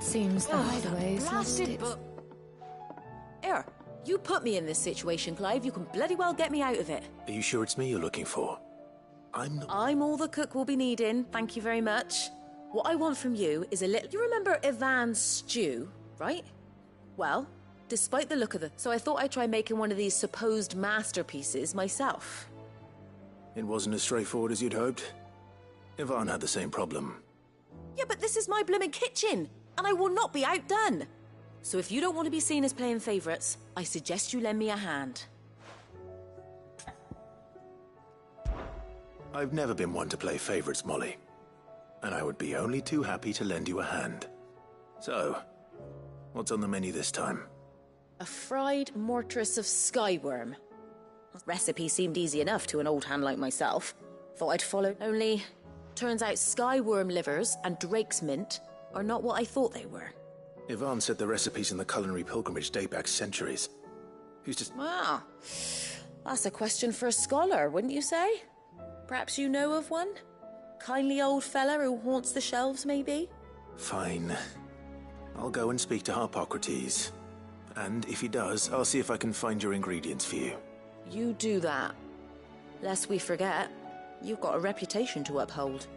Seems the hideaway's lost its... Here, you put me in this situation, Clive. You can bloody well get me out of it. Are you sure it's me you're looking for? I'm all the cook will be needing, thank you very much. What I want from you is a little... You remember Ivan's stew, right? Well, despite the look of it, so I thought I'd try making one of these supposed masterpieces myself. It wasn't as straightforward as you'd hoped. Ivan had the same problem. Yeah, but this is my blimmin' kitchen, and I will not be outdone. So if you don't want to be seen as playing favourites, I suggest you lend me a hand. I've never been one to play favourites, Molly. And I would be only too happy to lend you a hand. So, what's on the menu this time? A fried mortress of skyworm. The recipe seemed easy enough to an old hand like myself. Thought I'd follow. Only, turns out skyworm livers and drake's mint are not what I thought they were. Ivan said the recipes in the culinary pilgrimage date back centuries. Who's to... Ah, that's a question for a scholar, wouldn't you say? Perhaps you know of one? Kindly old fella who haunts the shelves, maybe? Fine. I'll go and speak to Harpocrates. And if he does, I'll see if I can find your ingredients for you. You do that. Lest we forget, you've got a reputation to uphold.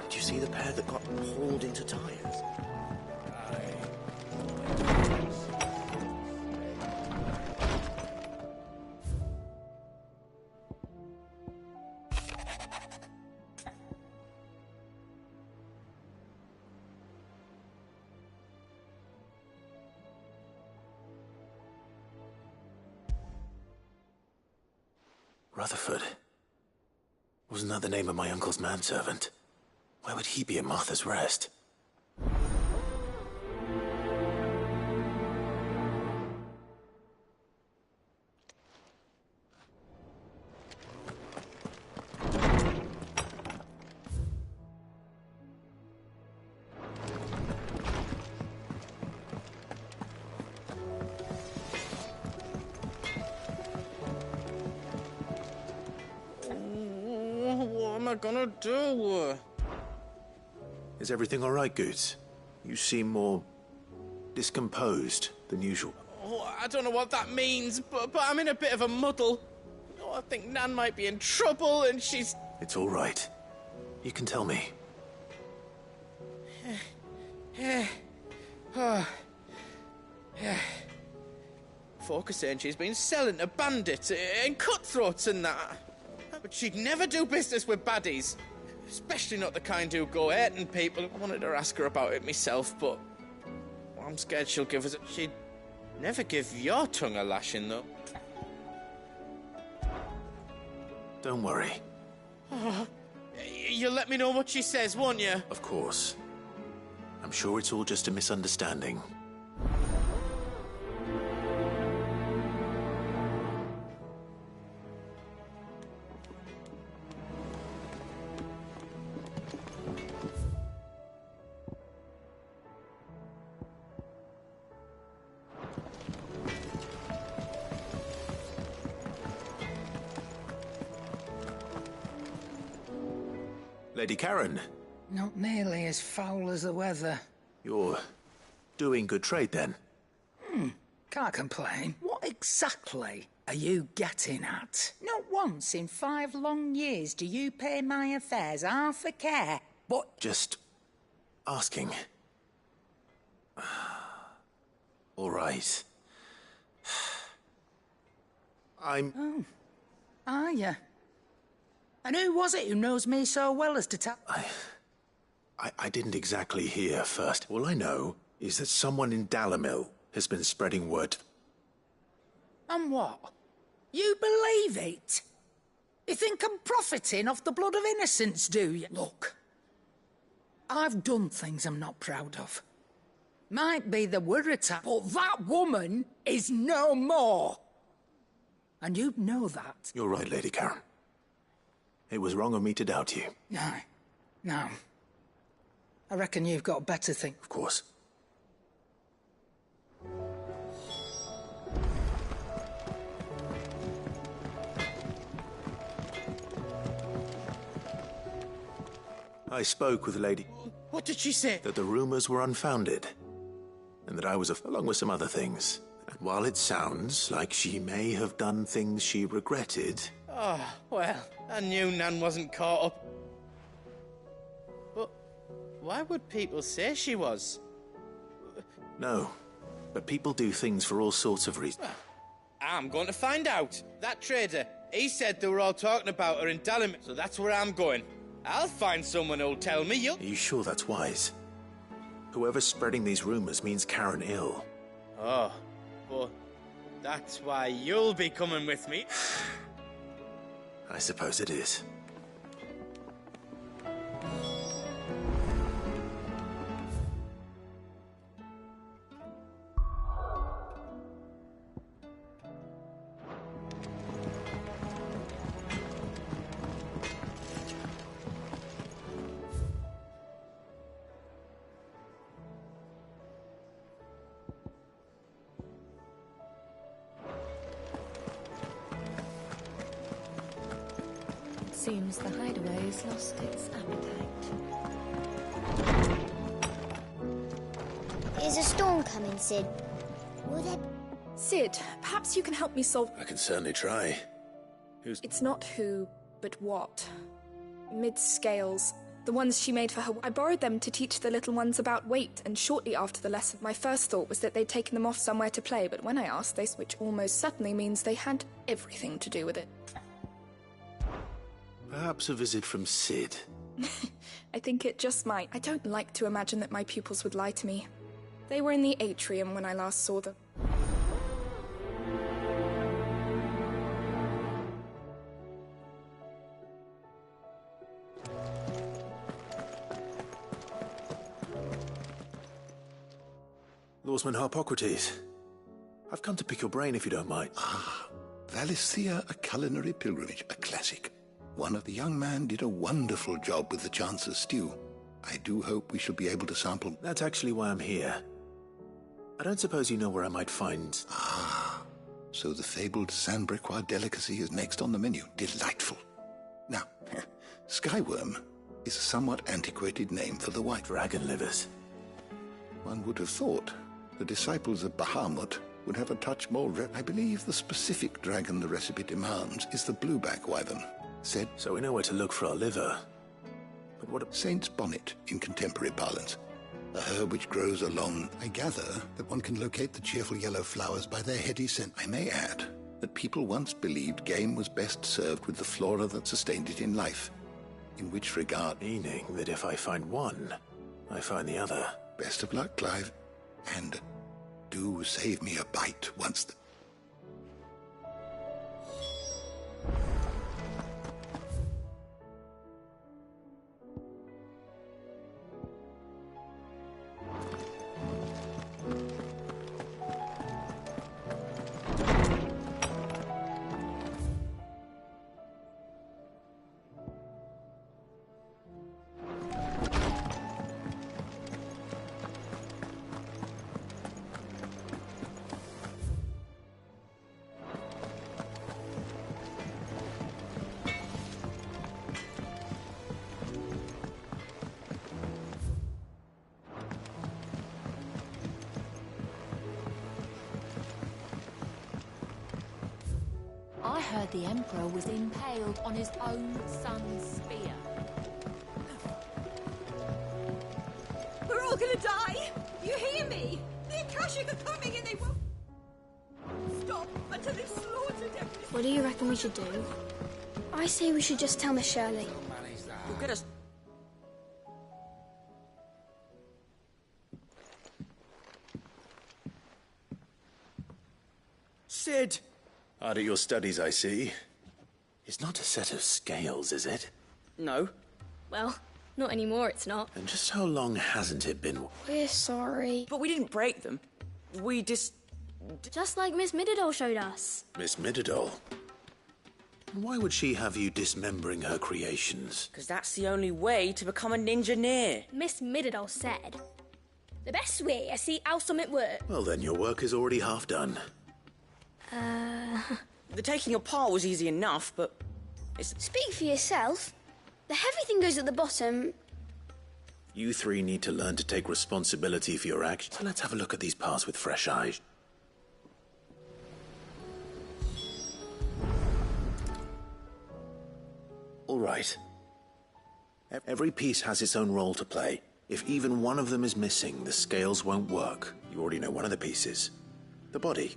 Did you see the pair that got hauled into tires? Rutherford. Wasn't that the name of my uncle's manservant? Why would he be at Martha's Rest? What am I gonna do? Is everything all right, Goots? You seem more discomposed than usual. Oh, I don't know what that means, but I'm in a bit of a muddle. Oh, I think Nan might be in trouble, and she's... It's all right. You can tell me. Folk are saying she's been selling to bandits and cutthroats and that. But she'd never do business with baddies. Especially not the kind who go hurting people. I wanted to ask her about it myself, but I'm scared she'll give us a... She'd never give your tongue a lashing, though. Don't worry. You'll let me know what she says, won't you? Of course. I'm sure it's all just a misunderstanding. Lady Karen. Not nearly as foul as the weather. You're doing good trade, then? Can't complain. What exactly are you getting at? Not once in 5 long years do you pay my affairs half a care, but... Just asking. All right. I'm... Oh, are you? And who was it who knows me so well as to tell... I didn't exactly hear first. All I know is that someone in Dalamil has been spreading word. And what? You believe it? You think I'm profiting off the blood of innocents, do you? Look, I've done things I'm not proud of. Might be there were a time, but that woman is no more. And you know that. You're right, Lady Karen. It was wrong of me to doubt you. No. I reckon you've got better things. Of course. I spoke with the lady. What did she say? That the rumors were unfounded, and that I was along with some other things. And while it sounds like she may have done things she regretted... Oh, well, I knew Nan wasn't caught up. But why would people say she was? No, but people do things for all sorts of reasons. Well, I'm going to find out. That trader, he said they were all talking about her in Dallam, so that's where I'm going. I'll find someone who'll tell me. Are you sure that's wise? Whoever's spreading these rumors means Karen ill. Oh, but that's why you'll be coming with me. I suppose it is. Seems the hideaway's lost its appetite. Is a storm coming, Sid? Will there... Sid, perhaps you can help me solve... I can certainly try. Who's... It's not who, but what. Mid-scales. The ones she made for her... I borrowed them to teach the little ones about weight, and shortly after the lesson, my first thought was that they'd taken them off somewhere to play, but when I asked, they... which almost certainly means they had everything to do with it. Perhaps a visit from Sid. I think it just might. I don't like to imagine that my pupils would lie to me. They were in the atrium when I last saw them. Lawsman Harpocrates. I've come to pick your brain if you don't mind. Valisthea, a culinary pilgrimage, a classic. One of the young man did a wonderful job with the Chance's stew. I do hope we shall be able to sample... That's actually why I'm here. I don't suppose you know where I might find... So the fabled Sandbrequois delicacy is next on the menu. Delightful. Now, skyworm is a somewhat antiquated name for the white... Dragon livers. One would have thought the disciples of Bahamut would have a touch more... I believe the specific dragon the recipe demands is the blueback wyvern. Said... So we know where to look for our liver. But what... Saint's bonnet, in contemporary parlance. A herb which grows along... I gather that one can locate the cheerful yellow flowers by their heady scent. I may add that people once believed game was best served with the flora that sustained it in life. In which regard... Meaning that if I find one, I find the other. Best of luck, Clive. And do save me a bite once the... I heard the Emperor was impaled on his own son's spear. We're all gonna die! You hear me? The Akashic are coming and they won't stop until they've slaughtered everything. What do you reckon we should do? I say we should just tell Miss Shirley. You'll get us... Sid! Hard at your studies, I see. It's not a set of scales, is it? No. Well, not anymore, it's not. And just how long hasn't it been? We're sorry. But we didn't break them. We just like Miss Mididol showed us. Miss Mididol? Why would she have you dismembering her creations? because that's the only way to become a ninja-neer. Miss Mididol said, the best way I see how something work. Well, then your work is already half done. The taking apart was easy enough, but it's... Speak for yourself. The heavy thing goes at the bottom. You three need to learn to take responsibility for your actions. So let's have a look at these parts with fresh eyes. All right. Every piece has its own role to play. If even one of them is missing, the scales won't work. You already know one of the pieces. The body.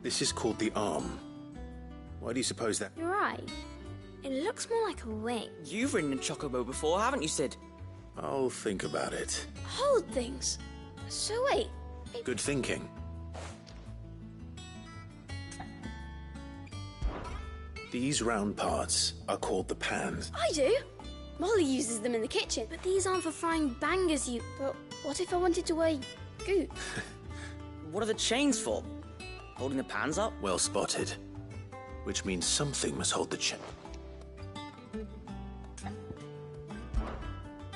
This is called the arm. Why do you suppose that? You're right. It looks more like a wing. You've ridden a chocobo before, haven't you, Sid? I'll think about it. Hold things. So wait. Good thinking. These round parts are called the pans. I do. Molly uses them in the kitchen. But these aren't for frying bangers, you... But what if I wanted to weigh goop? What are the chains for? Holding the pans up? Well spotted. Which means something must hold the chain.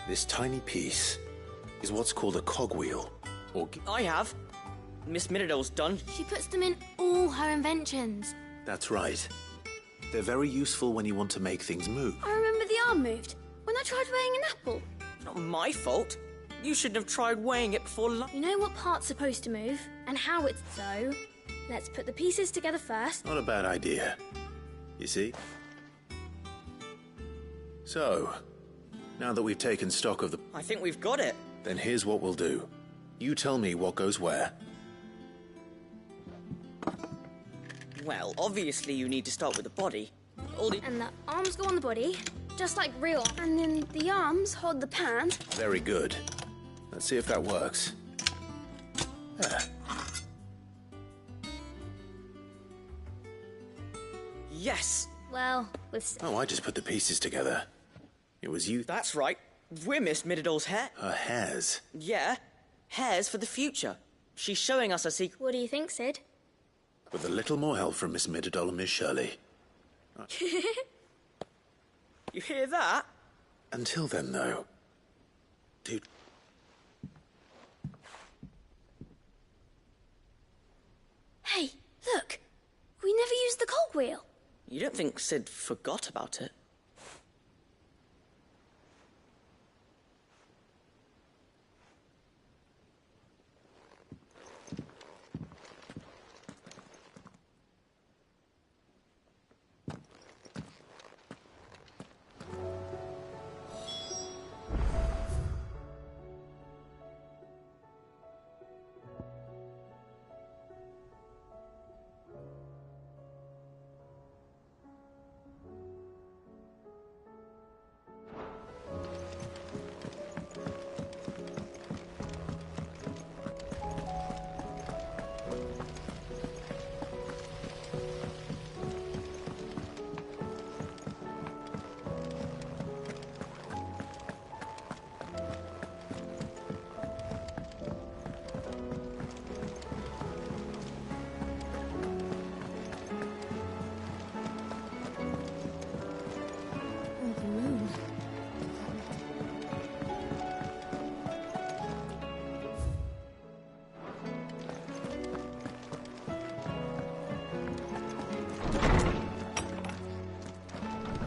This tiny piece is what's called a cogwheel. Or I have. Miss Mididol's done. She puts them in all her inventions. That's right. They're very useful when you want to make things move. I remember the arm moved when I tried weighing an apple. Not my fault. You shouldn't have tried weighing it before You know what part's supposed to move and how it's so. Let's put the pieces together first. Not a bad idea. You see? So, now that we've taken stock of the... I think we've got it. Then here's what we'll do. You tell me what goes where. Well, obviously you need to start with the body. And the arms go on the body, just like real. And then the arms hold the pans. Very good. Let's see if that works. Ah. Yes! Well, with... Oh, I just put the pieces together. It was you... That's right. We're Miss Mididol's hair. Her hairs. Yeah. Hairs for the future. She's showing us a secret. What do you think, Sid? With a little more help from Miss Mididol and Miss Shirley. You hear that? Until then, though... Dude... Hey, look! We never used the cogwheel. You don't think Sid forgot about it?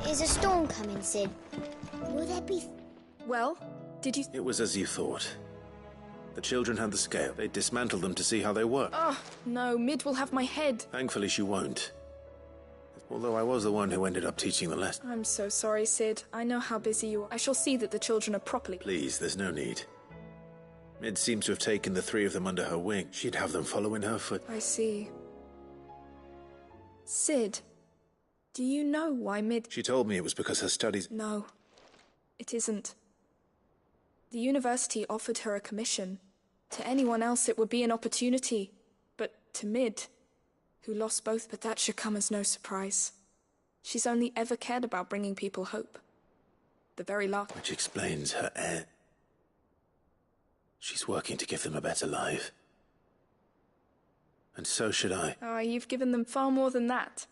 Is a storm coming, Sid? Will there be... Well, did you... It was as you thought. The children had the scale. They dismantled them to see how they work. Oh, no, Mid will have my head. Thankfully, she won't. Although I was the one who ended up teaching the lesson. I'm so sorry, Sid. I know how busy you are. I shall see that the children are properly... Please, there's no need. Mid seems to have taken the three of them under her wing. She'd have them follow in her foot. I see. Sid, Do you know why She told me it was because her studies... No, it isn't. The university offered her a commission. To anyone else it would be an opportunity, but to Mid, who lost both, but that should come as no surprise. She's only ever cared about bringing people hope. The very last... Which explains her heir. She's working to give them a better life. And so should I. Oh, you've given them far more than that.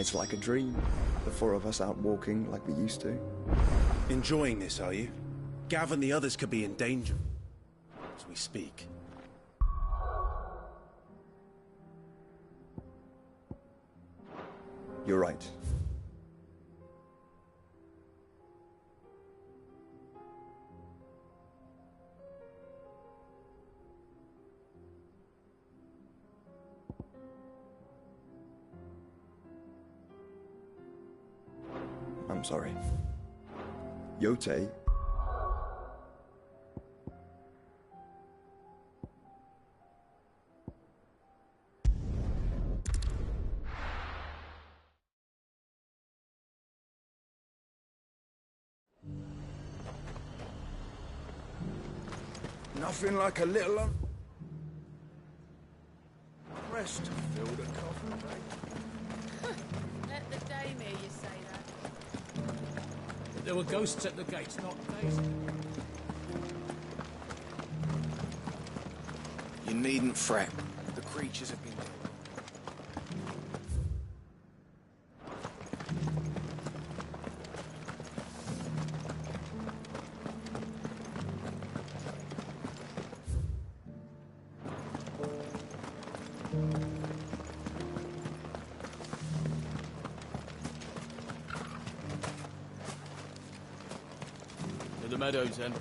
It's like a dream. The four of us out walking like we used to. Enjoying this, are you? Gav and the others could be in danger as we speak. You're right. I'm sorry. Yote. Nothing like a little rest to fill the coffin, mate. Let the dame hear you say that. There were ghosts at the gates, not days. You needn't fret. The creatures have been... To the meadows, then.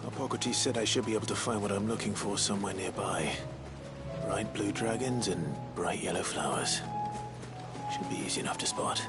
Hippocrates said I should be able to find what I'm looking for somewhere nearby. Bright blue dragons and bright yellow flowers. Should be easy enough to spot.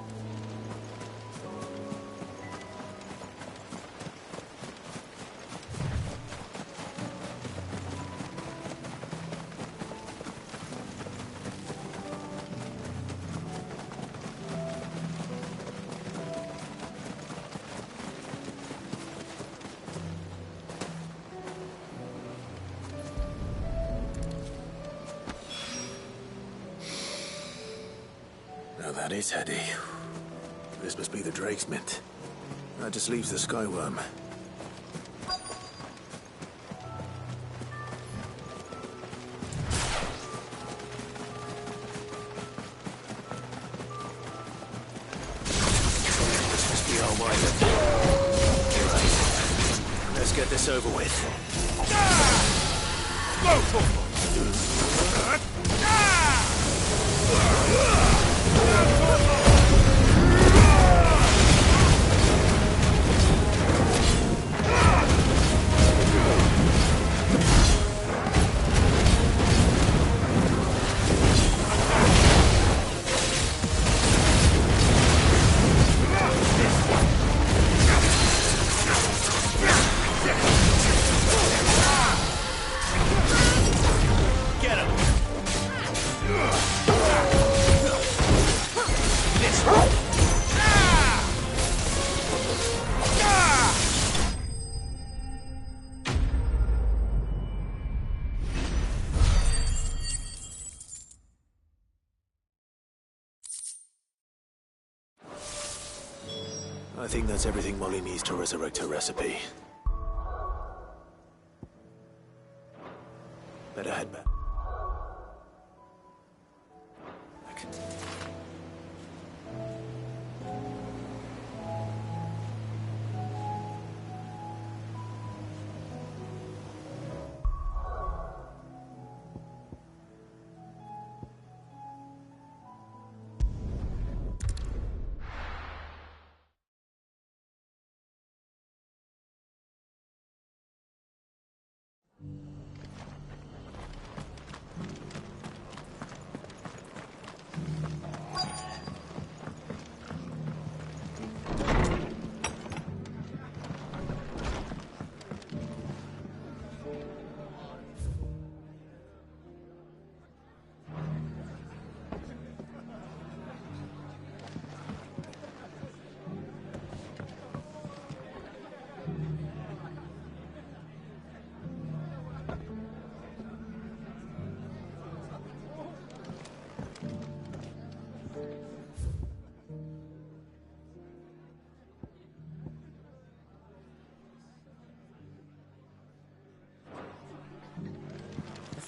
Now that is heady. This must be the Drake's Mint. That just leaves the Skyworm. wiser. Right. Let's get this over with. I think that's everything Molly needs to resurrect her recipe. Better head back.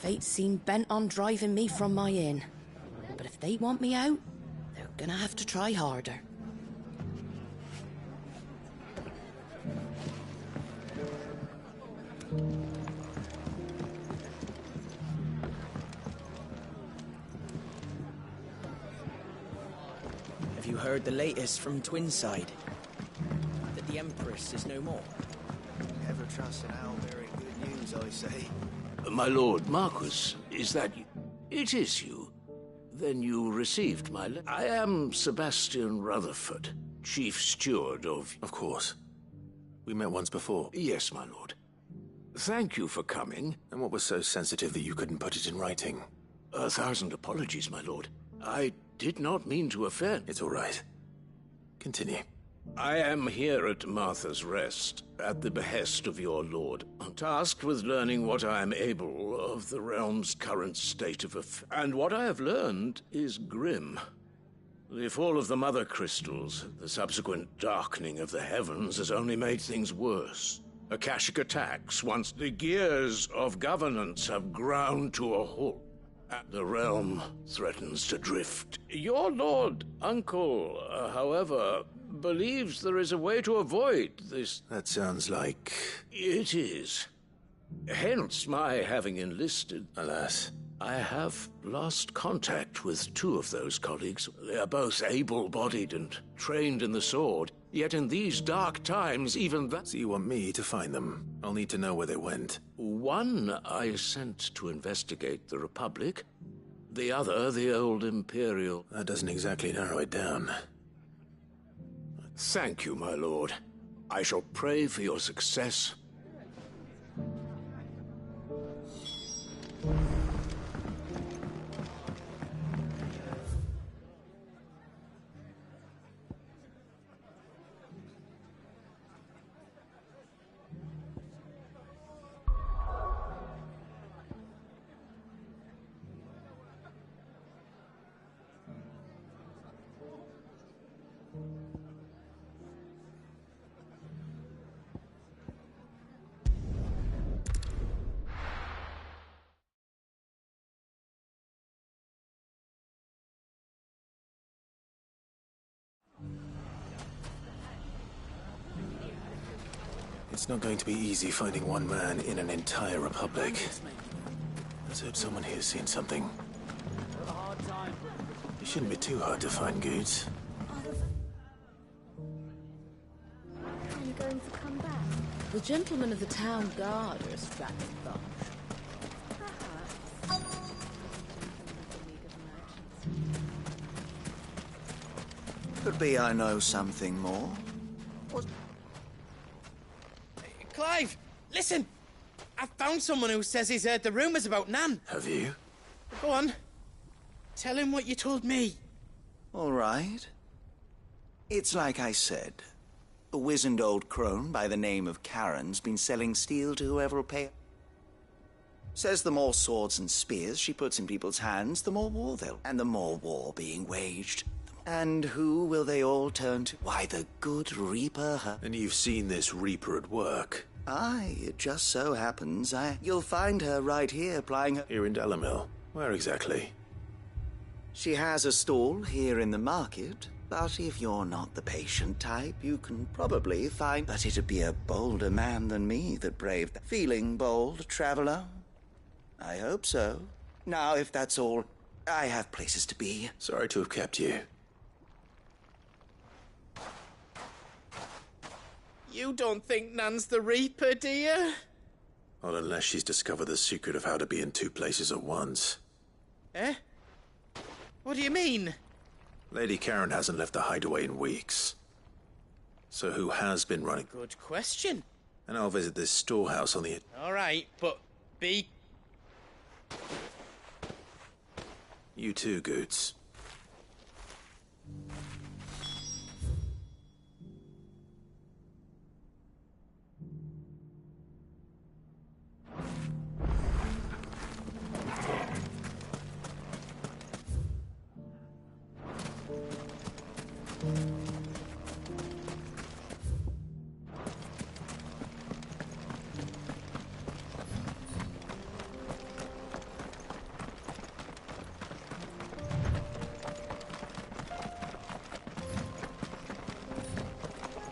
Fates seem bent on driving me from my inn. But if they want me out, they're gonna have to try harder. Have you heard the latest from Twinside? That the Empress is no more? Never trust an owl bearing good news, I say. My lord Marquis, is that you? It is you. Then you received my letter. I am Sebastian Rutherford, Chief Steward of... Of course. We met once before. Yes, my lord. Thank you for coming. And what was so sensitive that you couldn't put it in writing? 1,000 apologies, my lord. I did not mean to offend. It's all right. Continue. I am here at Martha's Rest, at the behest of your lord, tasked with learning what I am able of the realm's current state of affairs. And what I have learned is grim. The fall of the Mother Crystals, the subsequent darkening of the heavens, has only made things worse. Akashic attacks, once the gears of governance have ground to a halt. The realm threatens to drift. Your lord, uncle, however, believes there is a way to avoid this. That sounds like... It is. Hence my having enlisted. Alas. I have lost contact with 2 of those colleagues. They are both able-bodied and trained in the sword. Yet in these dark times, even that... So you want me to find them? I'll need to know where they went. One I sent to investigate the Republic. The other, the old Imperial. That doesn't exactly narrow it down. Thank you, my lord. I shall pray for your success. It's not going to be easy finding one man in an entire republic. Let's hope someone here's seen something. It shouldn't be too hard to find goods. Are you going to come back? The gentlemen of the town guard are a strapping bunch. Could be I know something more. Clive, listen! I've found someone who says he's heard the rumours about Nan. Have you? Go on. Tell him what you told me. All right. It's like I said. A wizened old crone by the name of Karen's been selling steel to whoever will pay. Says the more swords and spears she puts in people's hands, the more war they'll... And the more war being waged. And who will they all turn to? Why, the good Reaper her... And you've seen this Reaper at work? Aye, it just so happens you'll find her right here plying her... Here in Delamil. Where exactly? She has a stall here in the market, but if you're not the patient type, you can probably find... But it'd be a bolder man than me that braved... Feeling bold, traveler? I hope so. Now, if that's all, I have places to be. Sorry to have kept you. You don't think Nan's the Reaper, do you? Not unless she's discovered the secret of how to be in two places at once. Eh? What do you mean? Lady Karen hasn't left the hideaway in weeks. So who has been running? Good question. And I'll visit this storehouse on the... All right, but be... You too, Goots.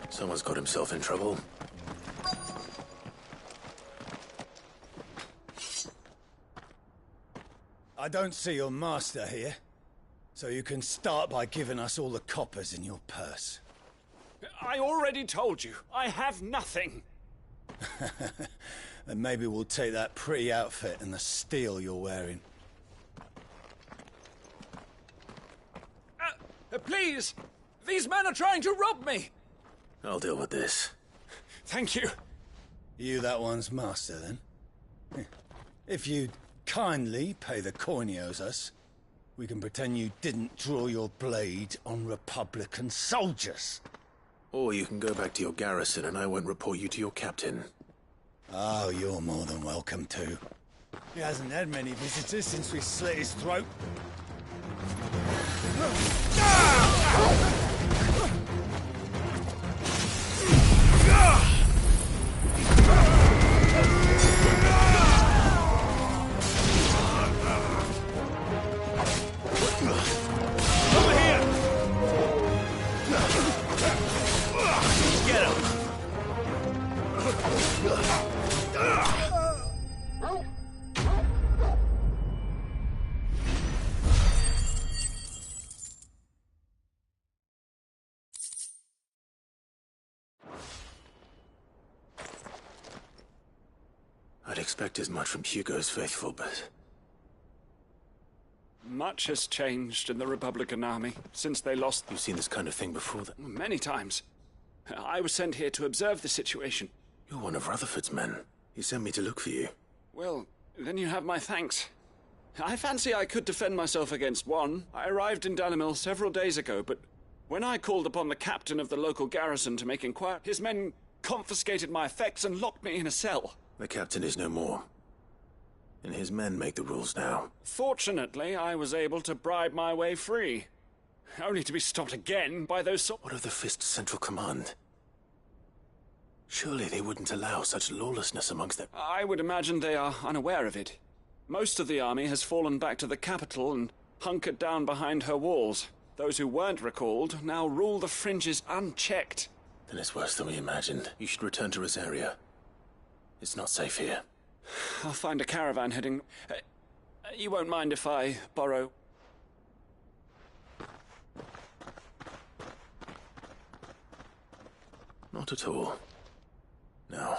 Someone's got himself in trouble. I don't see your master here, so you can start by giving us all the coppers in your purse. I already told you, I have nothing. Then maybe we'll take that pretty outfit and the steel you're wearing. Please! These men are trying to rob me! I'll deal with this. Thank you. You that one's master, then? If you'd kindly pay the coin he owes us, we can pretend you didn't draw your blade on Republican soldiers. Or you can go back to your garrison and I won't report you to your captain. Oh, you're more than welcome to. He hasn't had many visitors since we slit his throat. Over here! Get him! I'd expect as much from Hugo's faithful, but... Much has changed in the Republican army since they lost... You've seen this kind of thing before, then? Many times. I was sent here to observe the situation. You're one of Rutherford's men. He sent me to look for you. Well, then you have my thanks. I fancy I could defend myself against one. I arrived in Dalamil several days ago, but when I called upon the captain of the local garrison to make inquiry, his men confiscated my effects and locked me in a cell. The captain is no more. And his men make the rules now. Fortunately, I was able to bribe my way free. Only to be stopped again by those... What of the Fist's Central Command? Surely they wouldn't allow such lawlessness amongst them. I would imagine they are unaware of it. Most of the army has fallen back to the capital and hunkered down behind her walls. Those who weren't recalled now rule the fringes unchecked. Then it's worse than we imagined. You should return to Rosaria. It's not safe here. I'll find a caravan heading... you won't mind if I borrow... Not at all. Now,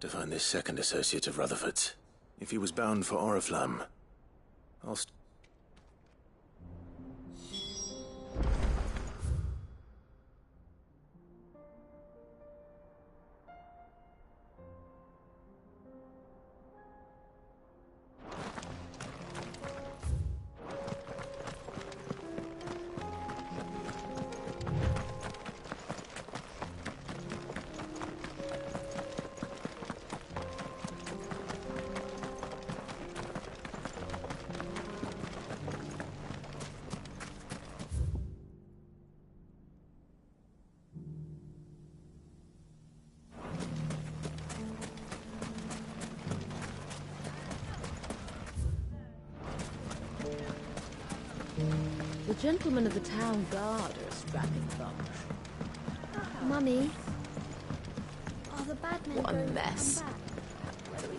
to find this second associate of Rutherford's. If he was bound for Oriflamme, I'll... The gentlemen of the town guard are a strapping bunch. Mummy, are the bad men What a going to mess. come back? Where do we...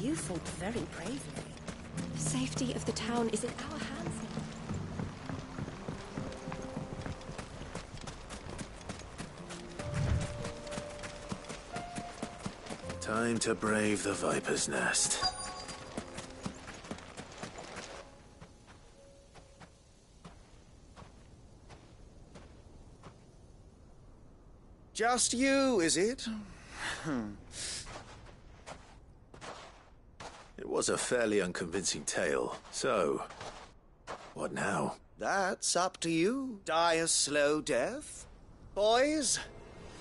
You fought very bravely. The safety of the town is in our hands now. Time to brave the Viper's Nest. Just you, is it? It was a fairly unconvincing tale. So, what now? That's up to you. Die a slow death? Boys,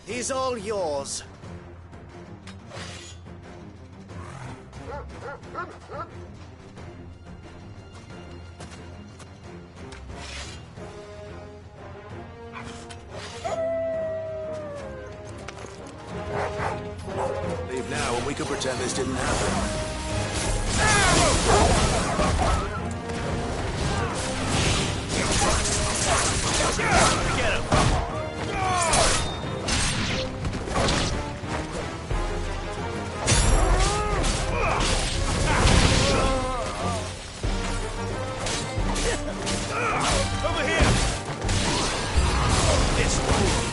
he's all yours. Leave now and we can pretend this didn't happen. Get him! Over here! This way!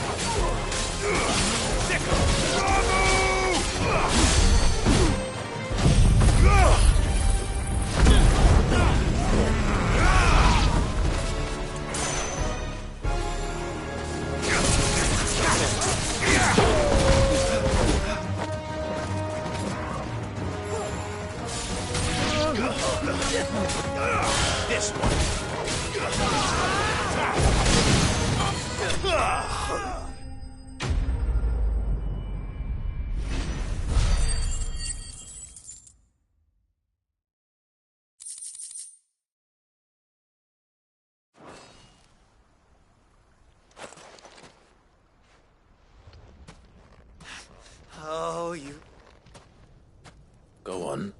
This one. Oh, you... Go on.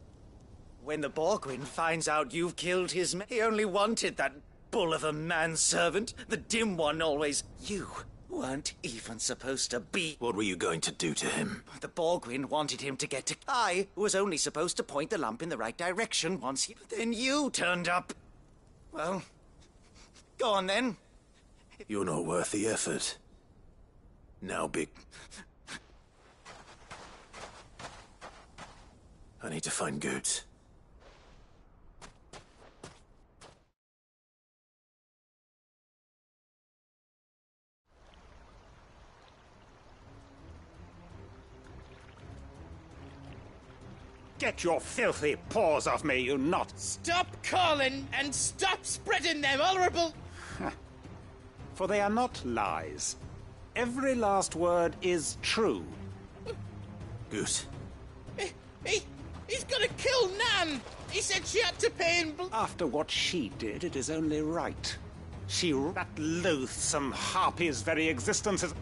When the Borgwyn finds out you've killed his men, he only wanted that bull of a manservant, the dim one always. You weren't even supposed to be. What were you going to do to him? The Borgwyn wanted him to get to... I was only supposed to point the lamp in the right direction once he... Then you turned up. Well, go on then. You're not worth the effort. Now, big... I need to find Goods. Get your filthy paws off me, you not! Stop calling and stop spreading them horrible... For they are not lies. Every last word is true. Goose. He He's gonna kill Nan! He said she had to pay in blood. After what she did, it is only right. That loathsome harpy's very existence is...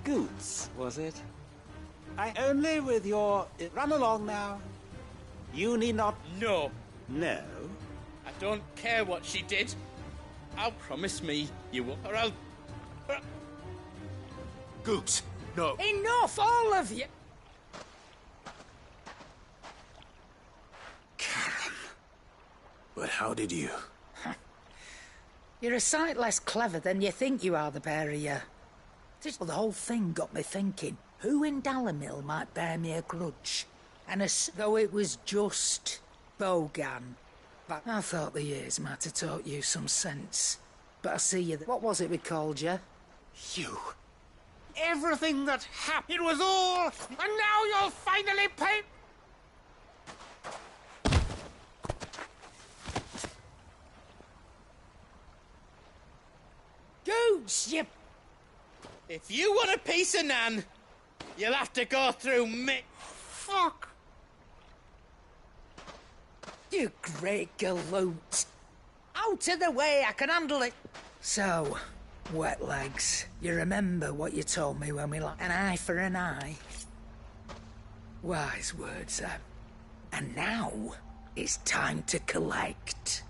Goots, was it? I only with your... Run along now. You need not... No. No? I don't care what she did. I'll promise me you will, or I'll... Goots, no. Enough, all of you! But how did you? You're a sight less clever than you think you are, the pair of you. The whole thing got me thinking, who in Dalimil might bear me a grudge? And though it was just Bogan, but I thought the years might have taught you some sense. But I see you. What was it we called you? You. Everything that happened, it was all, and now you'll finally pay... Goots, you... If you want a piece of Nan, you'll have to go through me. Fuck! You great galoot. Out of the way, I can handle it. So, wet legs, you remember what you told me when we lost an eye for an eye? Wise words, And now, it's time to collect.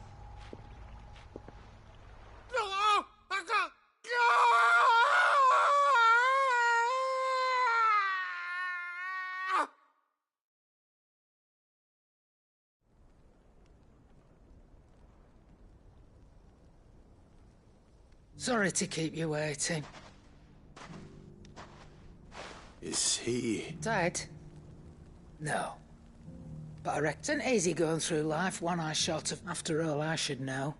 Sorry to keep you waiting. Is he... Dead? No. But I reckon it's easy going through life, one eye short of... After all, I should know.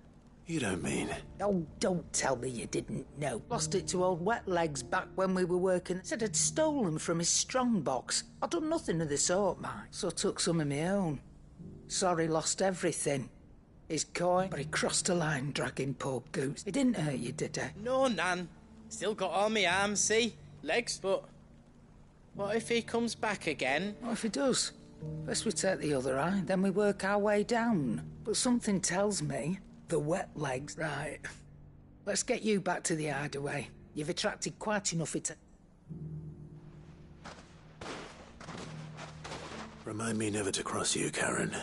You don't mean... Oh, don't tell me you didn't know. Lost it to old Wet Legs back when we were working. Said I'd stolen from his strongbox. I'd done nothing of the sort, Mike. So I took some of my own. Sorry, lost everything. His coin, but he crossed a line dragging poor Goots. It didn't hurt you, did it? No, Nan. Still got all my arms, see? Legs, but... What if he comes back again? What if he does? First we take the other eye, then we work our way down. But something tells me the Wet Legs... Right. Let's get you back to the hideaway. You've attracted quite enough Remind me never to cross you, Karen.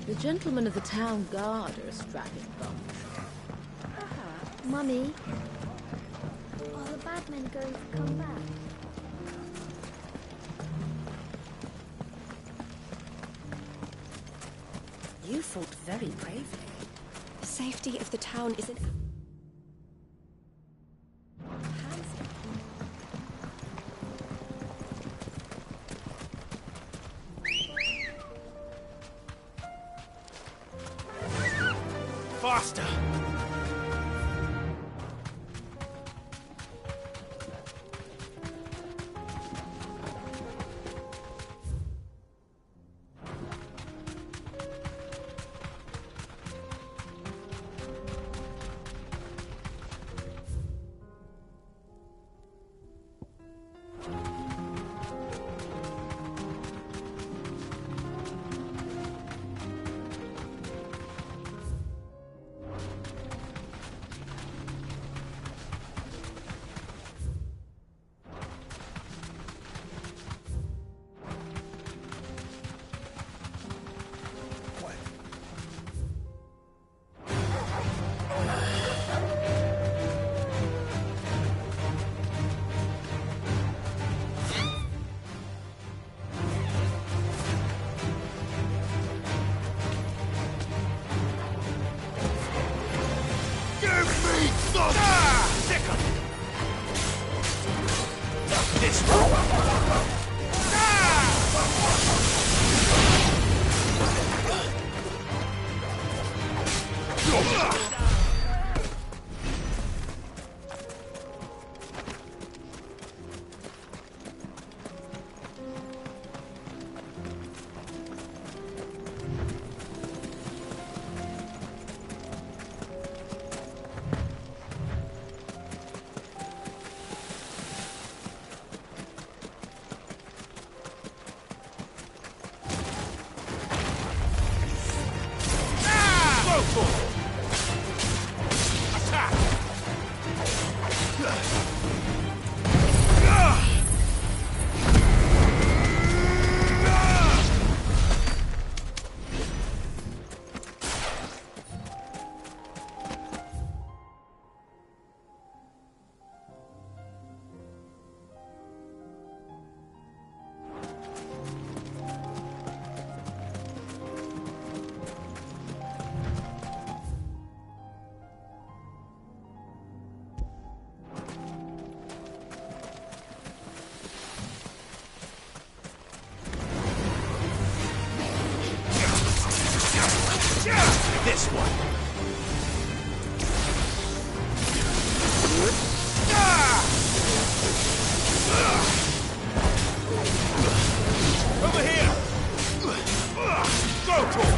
The gentlemen of the town guard are a strapping bunch. Mummy, are the bad men going to come back? You fought very bravely. The safety of the town is in... Faster! Give me some! Sicker! This one. Over here. Go to him.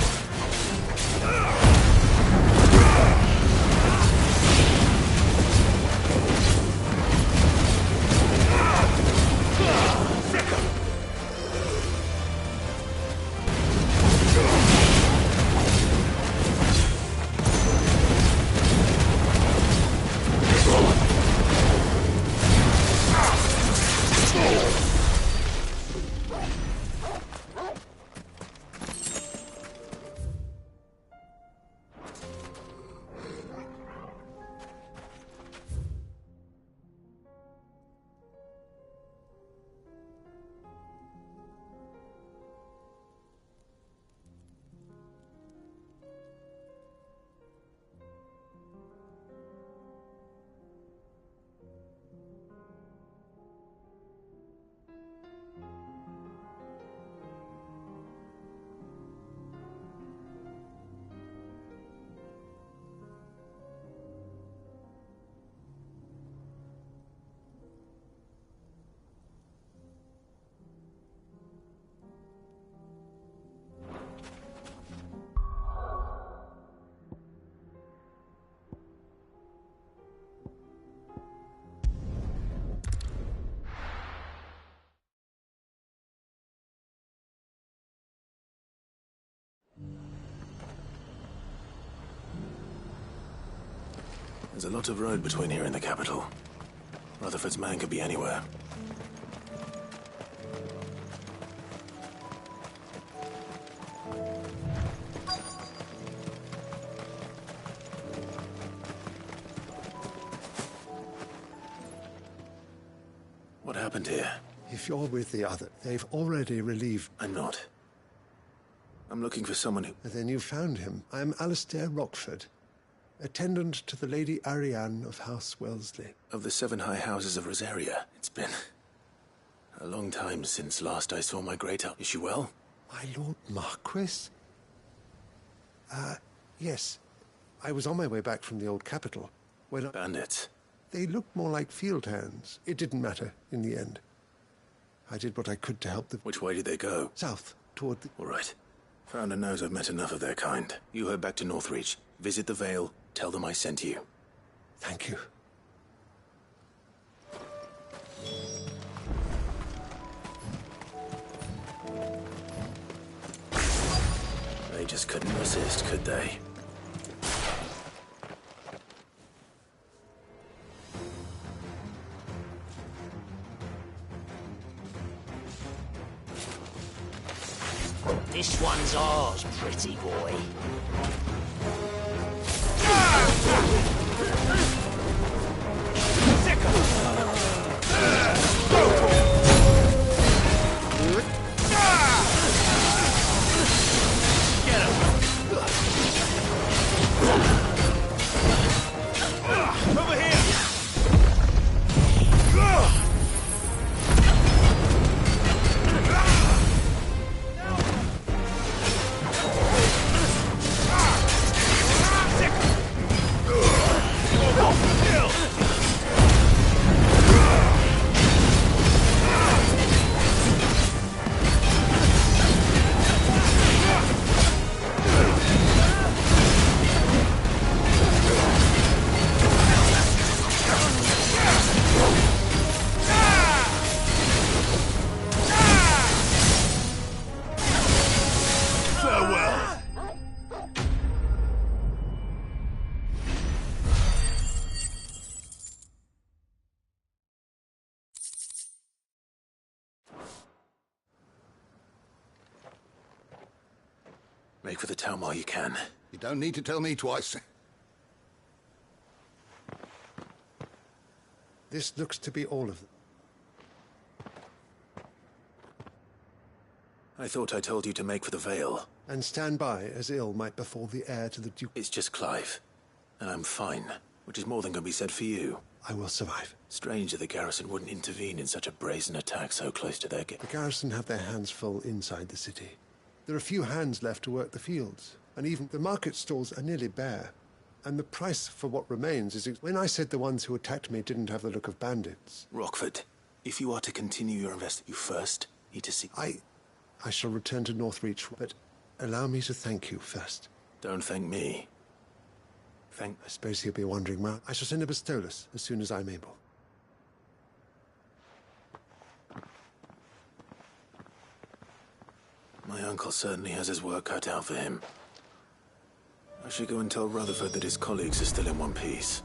There's a lot of road between here and the capital. Rutherford's man could be anywhere. What happened here? If you're with the other, they've already relieved... I'm not. I'm looking for someone who... Then you found him. I'm Alistair Rockford, attendant to the Lady Ariane of House Wellesley. Of the 7 high houses of Rosaria. It's been a long time since last I saw my great aunt. Is she well? My Lord Marquis? Yes. I was on my way back from the old capital when Bandits. They looked more like field hands. It didn't matter in the end. I did what I could to help them. Which way did they go? South, toward the... All right. Founder knows I've met enough of their kind. You head back to Northreach. Visit the Vale. Tell them I sent you. Thank you. They just couldn't resist, could they? This one's ours, pretty boy. Get him! Make for the town while you can. You don't need to tell me twice. This looks to be all of them. I thought I told you to make for the Vale. And stand by, as ill might befall the heir to the Duke. It's just Clive. And I'm fine, which is more than can be said for you. I will survive. Strange that the garrison wouldn't intervene in such a brazen attack so close to their gate. The garrison have their hands full inside the city. There are few hands left to work the fields, and even the market stalls are nearly bare. And the price for what remains is... When I said the ones who attacked me didn't have the look of bandits... Rockford, if you are to continue your investigation, you first need to see... I shall return to Northreach, but allow me to thank you first. Don't thank me. I suppose he'll be wandering round. I shall send a Bastolus as soon as I'm able. My uncle certainly has his work cut out for him. I should go and tell Rutherford that his colleagues are still in one piece.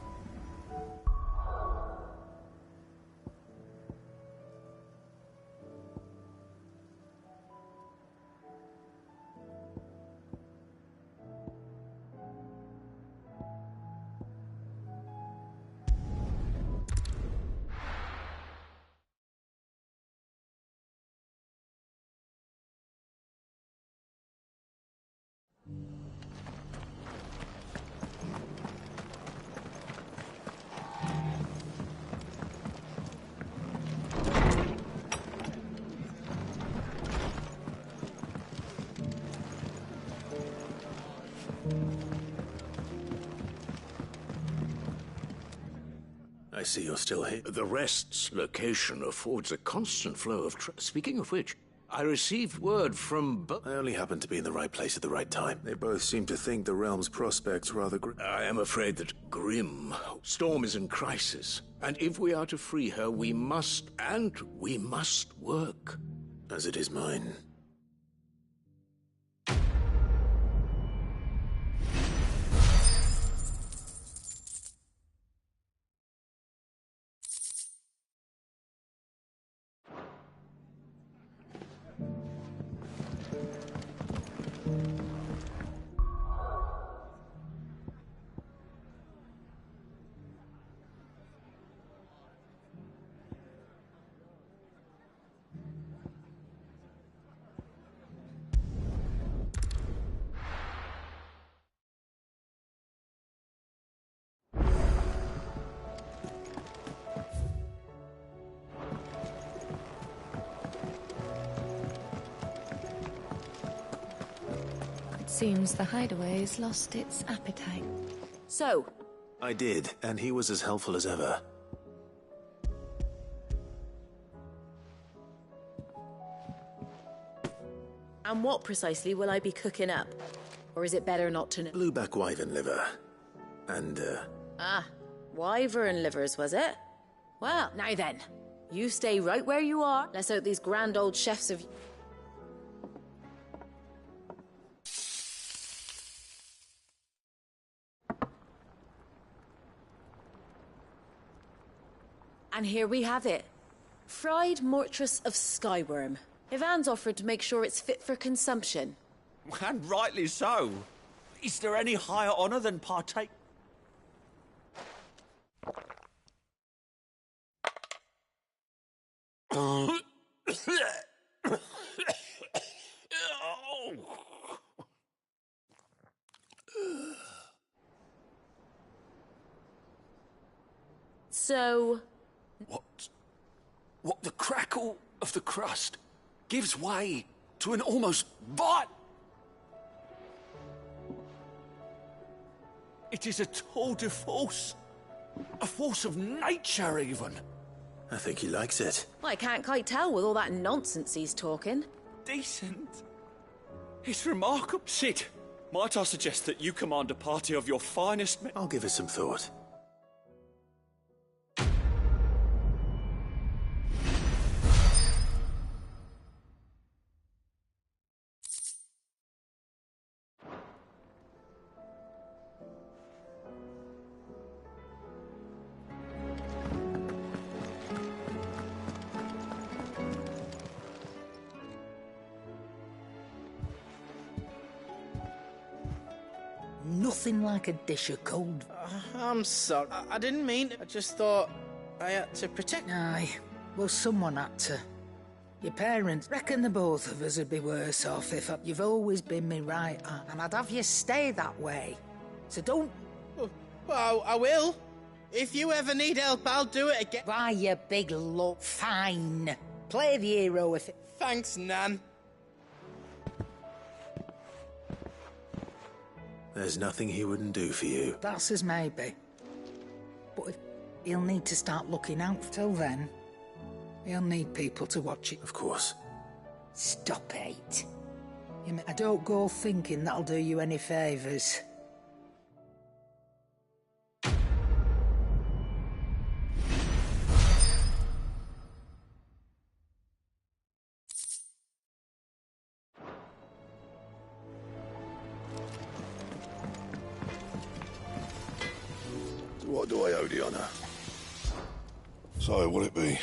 I see you're still here. The Rest's location affords a constant flow of Speaking of which, I received word from I only happened to be in the right place at the right time. They both seem to think the realm's prospects rather grim. I am afraid that grim. Storm is in crisis, and if we are to free her, we must work. As it is mine. Seems the hideaway's lost its appetite. So? I did, and he was as helpful as ever. And what precisely will I be cooking up? Or is it better not to know? Blueback wyvern liver. And, wyvern livers, was it? Well, now then. You stay right where you are. Let's hope these grand old chefs of... And here we have it. Fried mortress of skyworm. Ivan's offered to make sure it's fit for consumption. And rightly so. Is there any higher honor than partake? So... What the crackle of the crust gives way to an almost bite. It is a tour de force. A force of nature, even. I think he likes it. I can't quite tell with all that nonsense he's talking. Decent. It's remarkable. Sid, might I suggest that you command a party of your finest men? I'll give it some thought. nothing like a dish of cold. I'm sorry. I didn't mean to. I just thought I had to protect... Aye, well, someone had to. Your parents reckon the both of us would be worse off if you've always been me right, and I'd have you stay that way. So don't... Well, I will. If you ever need help, I'll do it again. Why, you big look. Fine. Play the hero if it... Thanks, Nan. There's nothing he wouldn't do for you. That's as maybe. But he'll need to start looking out. Till then, he'll need people to watch it. Of course. Stop it. I don't go thinking that'll do you any favours. What do I owe the honour? So, what'll it be?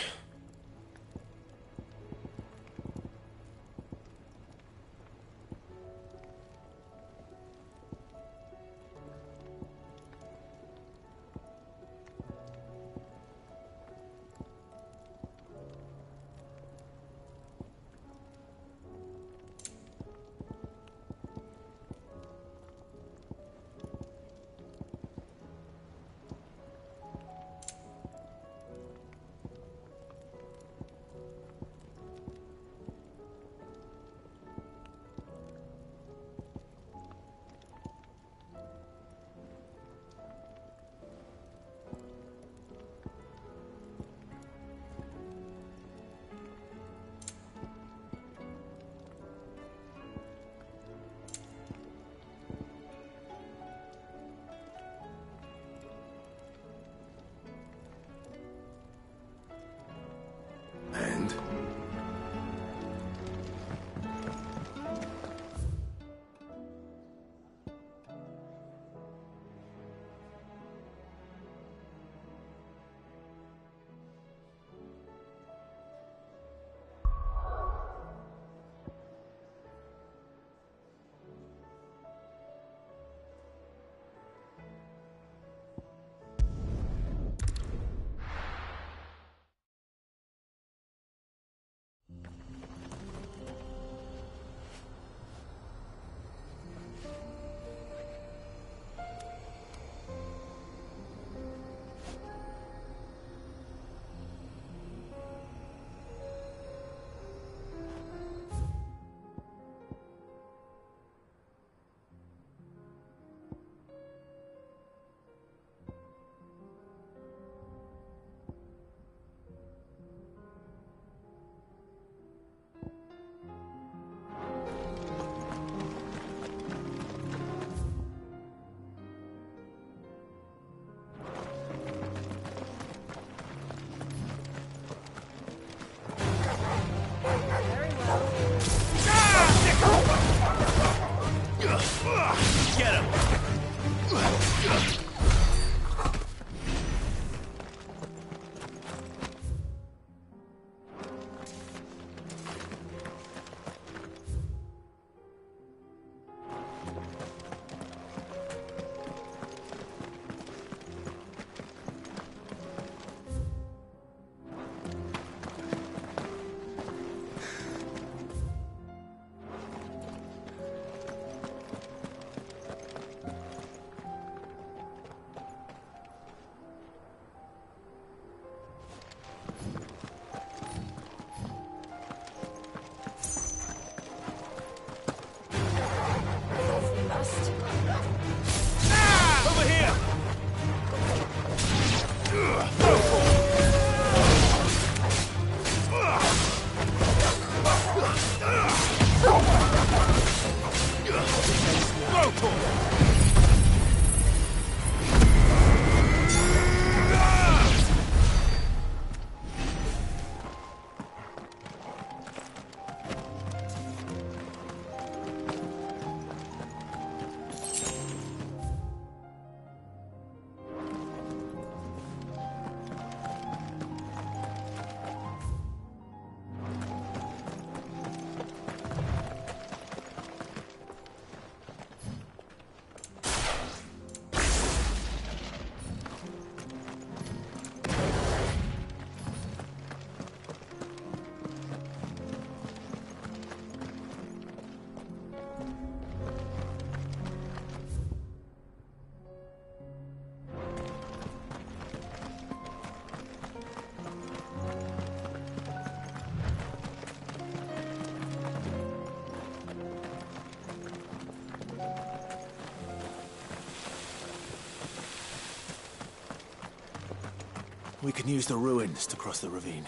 We can use the ruins to cross the ravine.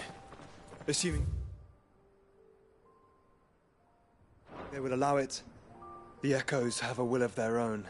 Assuming they will allow it. The echoes have a will of their own.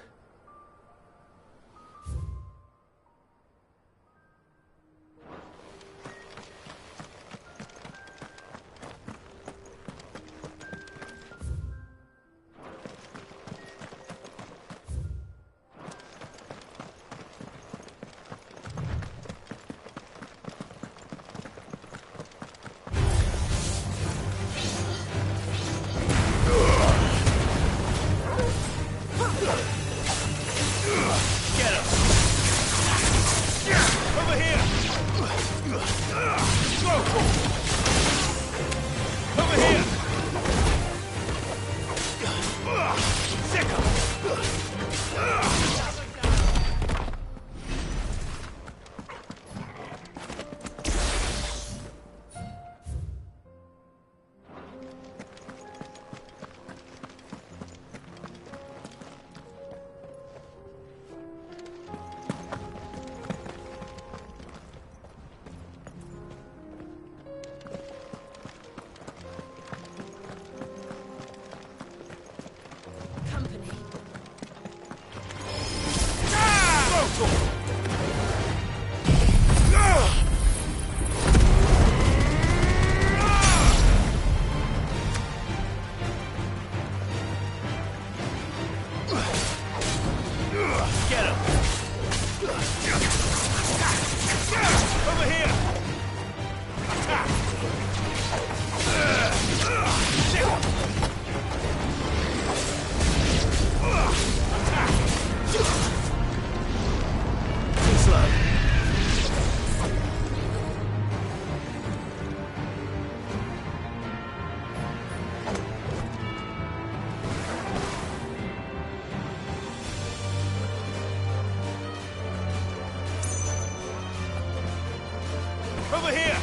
Over here!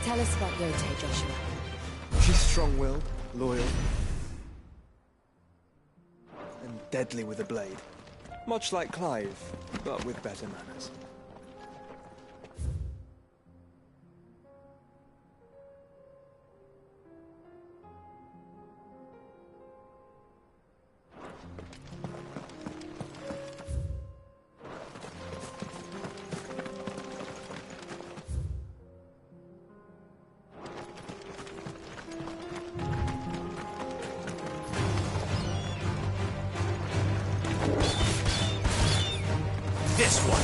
Tell us about Yote, Joshua. She's strong-willed, loyal, and deadly with a blade. Much like Clive, but with better manners. This one.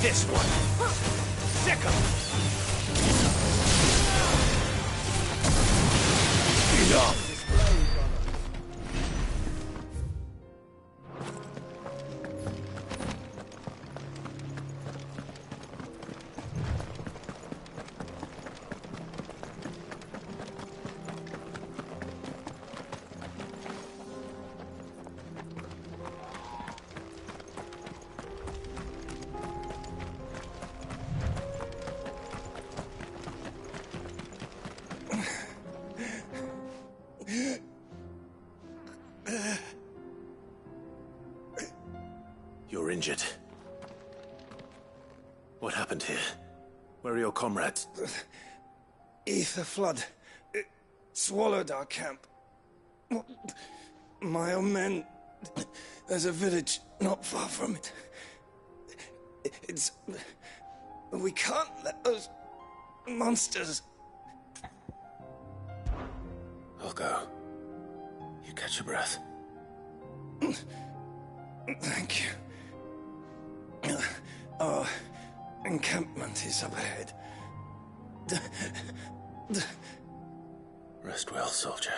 This one. Sick 'em. Enough. You're injured. What happened here? Where are your comrades? Ether flood. It swallowed our camp. My own men. There's a village not far from it. It's... We can't let those monsters... I'll go. You catch your breath. Thank you. Our encampment is up ahead. Rest well, soldier.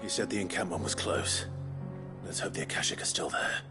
You said the encampment was close. Let's hope the Akashic are still there.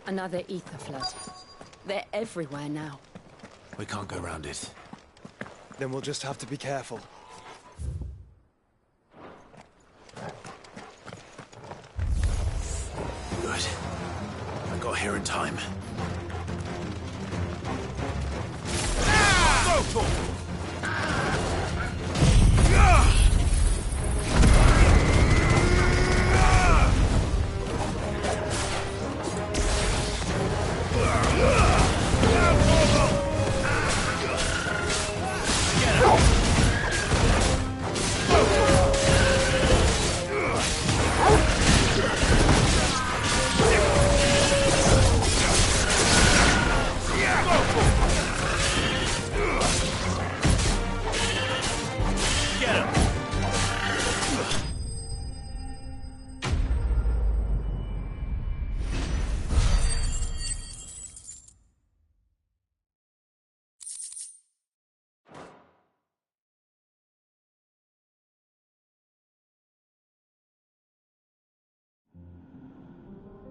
Another ether flood. They're everywhere now. We can't go around it. Then we'll just have to be careful. Good. I got here in time.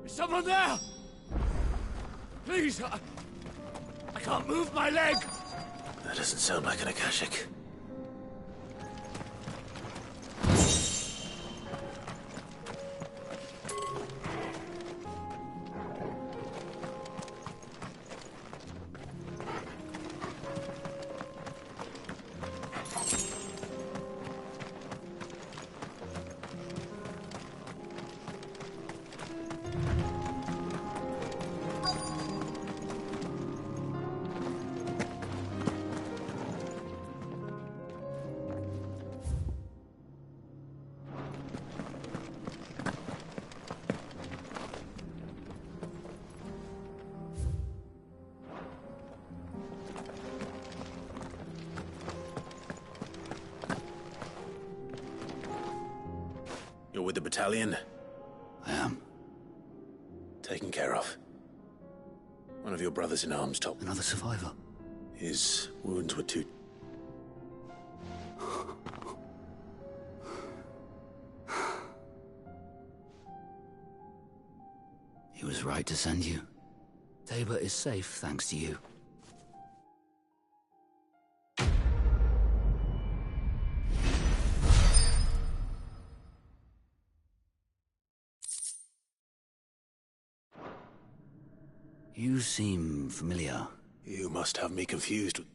Is someone there? Please, I can't move my leg. That doesn't sound like an Akashic. You're with the battalion? I am. Taken care of. One of your brothers in arms told me. Another survivor? His wounds were too... He was right to send you. Tabor is safe thanks to you. You seem familiar. You must have me confused with...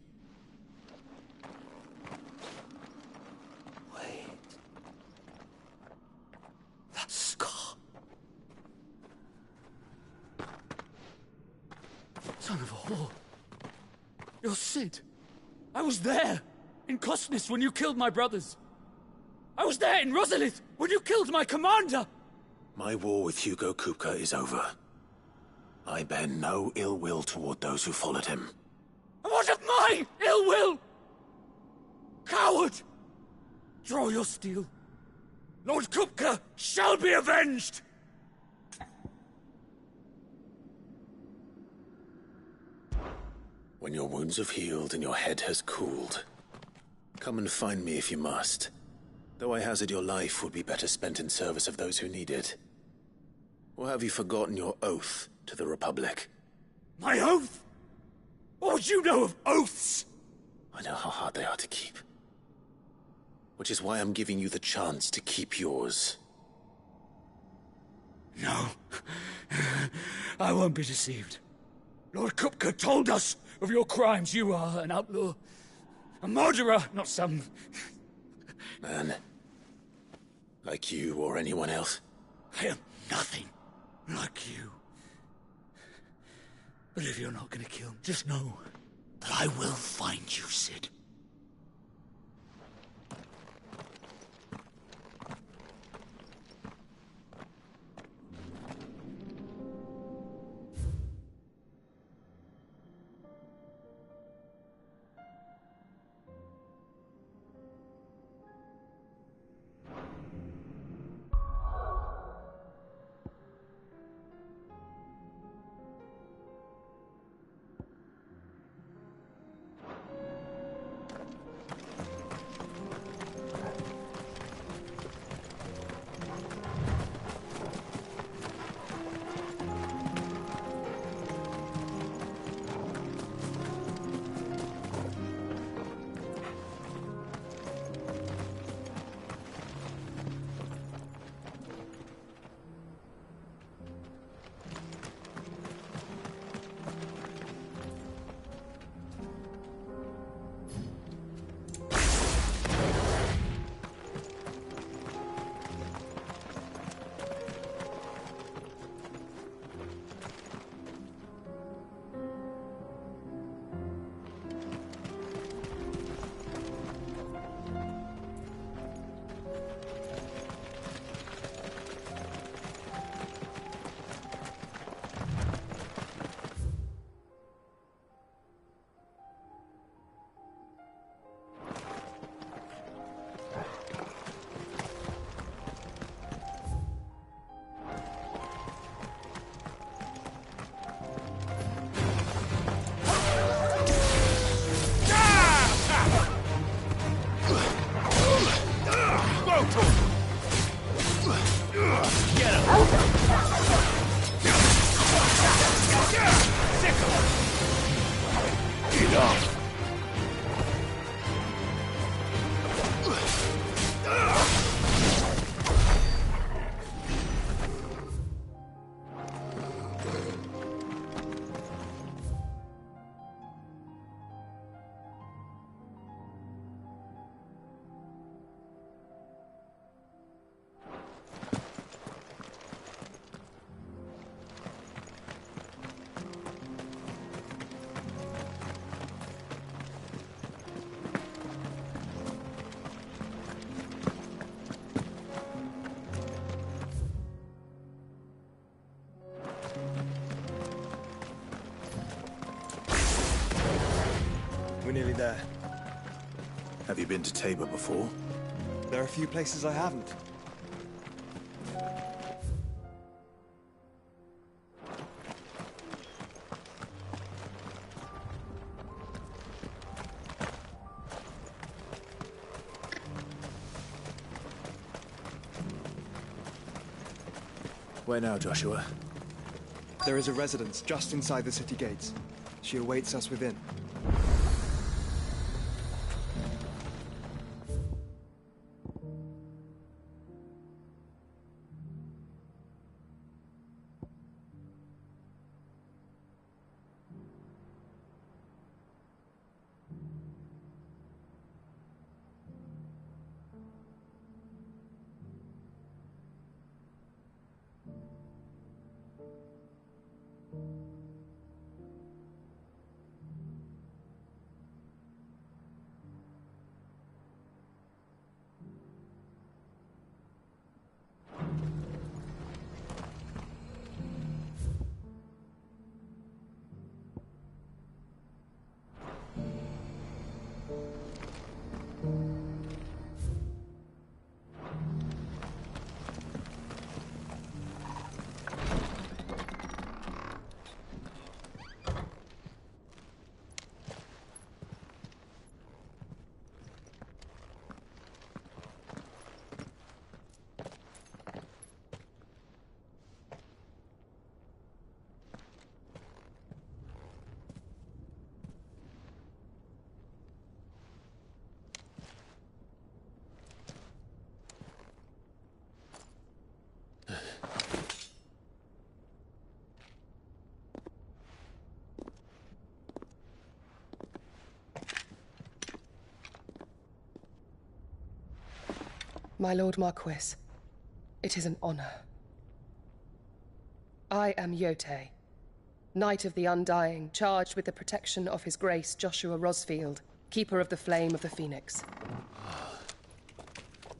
You're Sid. I was there, in Costness, when you killed my brothers. I was there in Rosalith, when you killed my commander! My war with Hugo Kupka is over. I bear no ill will toward those who followed him. And what of my ill will? Coward! Draw your steel. Lord Kupka shall be avenged! When your wounds have healed and your head has cooled, come and find me if you must. Though I hazard your life would be better spent in service of those who need it. Or have you forgotten your oath to the Republic? My oath? What would you know of oaths? I know how hard they are to keep. Which is why I'm giving you the chance to keep yours. No. I won't be deceived. Lord Kupka told us of your crimes. You are an outlaw. A murderer, not some... man. Like you or anyone else. I am nothing like you. But if you're not gonna kill me, just know that I will find you, Sid. We're nearly there. Have you been to Tabor before? There are a few places I haven't. Where now, Joshua? There is a residence just inside the city gates. She awaits us within. My Lord Marquis, it is an honor. I am Yote, Knight of the Undying, charged with the protection of His Grace Joshua Rosfield, Keeper of the Flame of the Phoenix.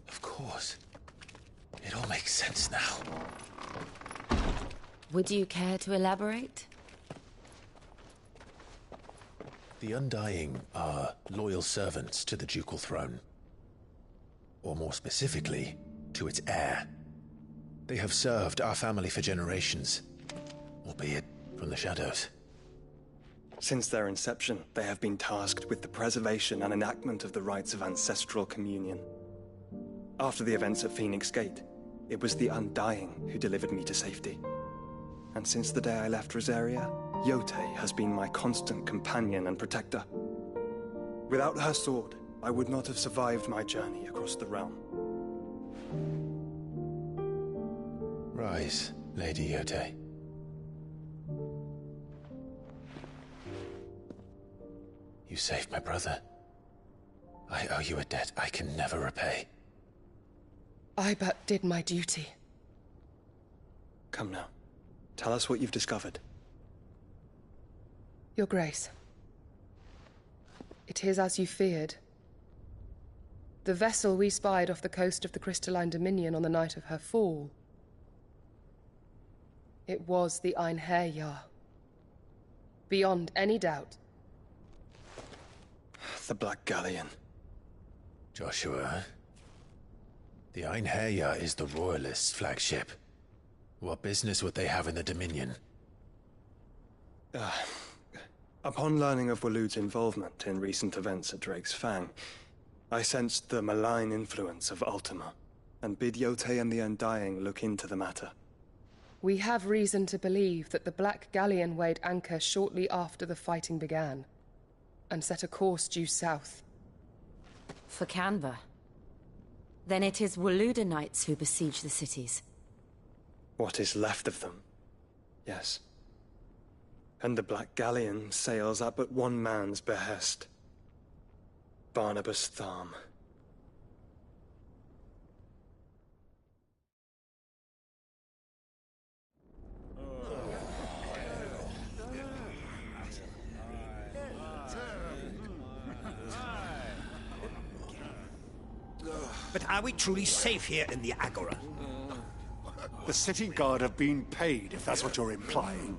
Of course. It all makes sense now. Would you care to elaborate? The Undying are loyal servants to the ducal throne. Or more specifically, to its heir. They have served our family for generations, albeit from the shadows. Since their inception, they have been tasked with the preservation and enactment of the rites of ancestral communion. After the events at Phoenix Gate, it was the Undying who delivered me to safety. And since the day I left Rosaria, Yote has been my constant companion and protector. Without her sword, I would not have survived my journey across the realm. Rise, Lady Yote. You saved my brother. I owe you a debt I can never repay. I but did my duty. Come now. Tell us what you've discovered. Your Grace. It is as you feared. The vessel we spied off the coast of the Crystalline Dominion on the night of her fall. It was the Einherjar. Beyond any doubt. The Black Galleon. Joshua, the Einherjar is the Royalists' flagship. What business would they have in the Dominion? Upon learning of Waloed's involvement in recent events at Drake's Fang, I sensed the malign influence of Ultima, and bid Yote and the Undying look into the matter. We have reason to believe that the Black Galleon weighed anchor shortly after the fighting began, and set a course due south. For Canva? Then it is Waloed knights who besiege the cities. What is left of them, yes. And the Black Galleon sails at but one man's behest. Barnabas Tharm. But are we truly safe here in the Agora? The city guard have been paid, if that's what you're implying.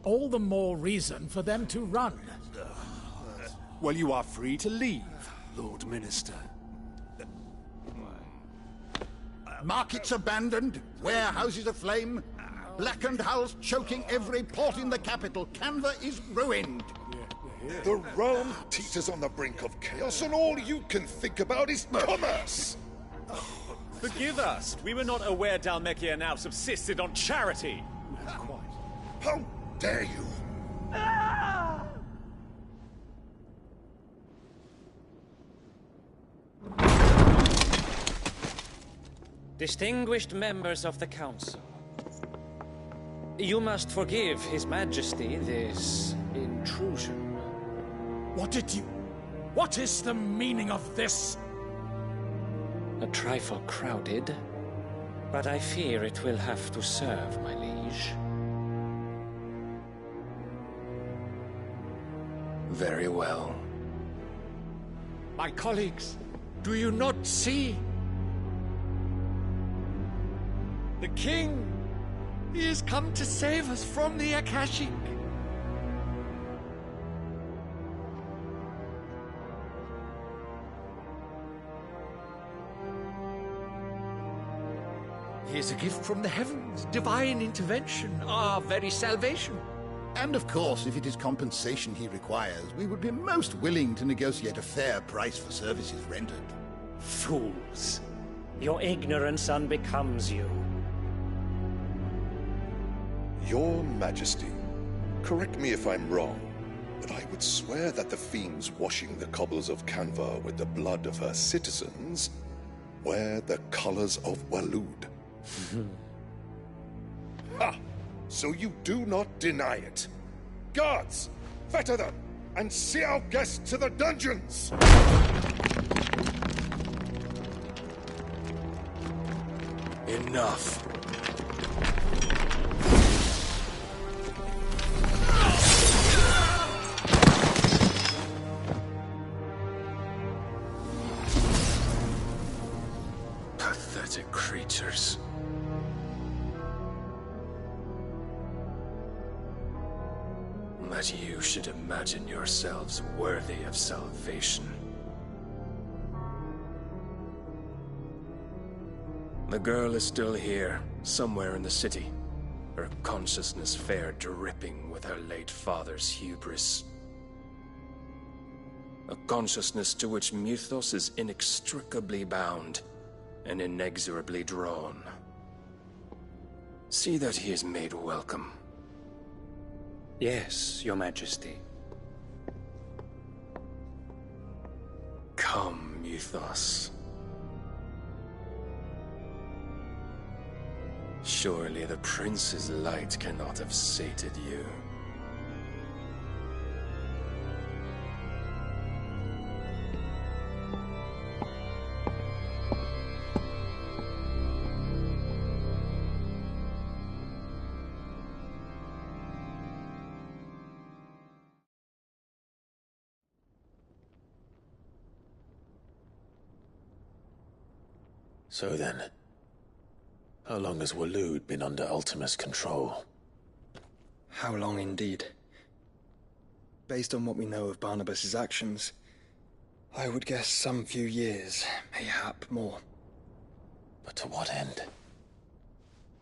All the more reason for them to run. Well, you are free to leave, Lord Minister. Markets abandoned, warehouses aflame, blackened hulls choking every port in the capital. Canva is ruined. The realm teeters on the brink of chaos, and all you can think about is commerce! Forgive us. We were not aware Dhalmekia now subsisted on charity. How dare you! Distinguished members of the Council, you must forgive His Majesty this intrusion. What is the meaning of this? A trifle crowded, but I fear it will have to serve, my liege. Very well. My colleagues, do you not see? The King! He has come to save us from the Akashic! He is a gift from the heavens, divine intervention, our very salvation. And of course, if it is compensation he requires, we would be most willing to negotiate a fair price for services rendered. Fools. Your ignorance unbecomes you. Your Majesty, correct me if I'm wrong, but I would swear that the fiends washing the cobbles of Canva with the blood of her citizens wear the colors of Waloed. Ha! So you do not deny it. Guards, fetter them, and see our guests to the dungeons! Enough. Pathetic creatures. That you should imagine yourselves worthy of salvation. The girl is still here, somewhere in the city. Her consciousness fair dripping with her late father's hubris. A consciousness to which Mythos is inextricably bound and inexorably drawn. See that he is made welcome. Yes, Your Majesty. Come, Mythos. Surely the prince's light cannot have sated you. So then, how long has Waloed been under Ultima's control? How long indeed? Based on what we know of Barnabas's actions, I would guess some few years, mayhap more. But to what end?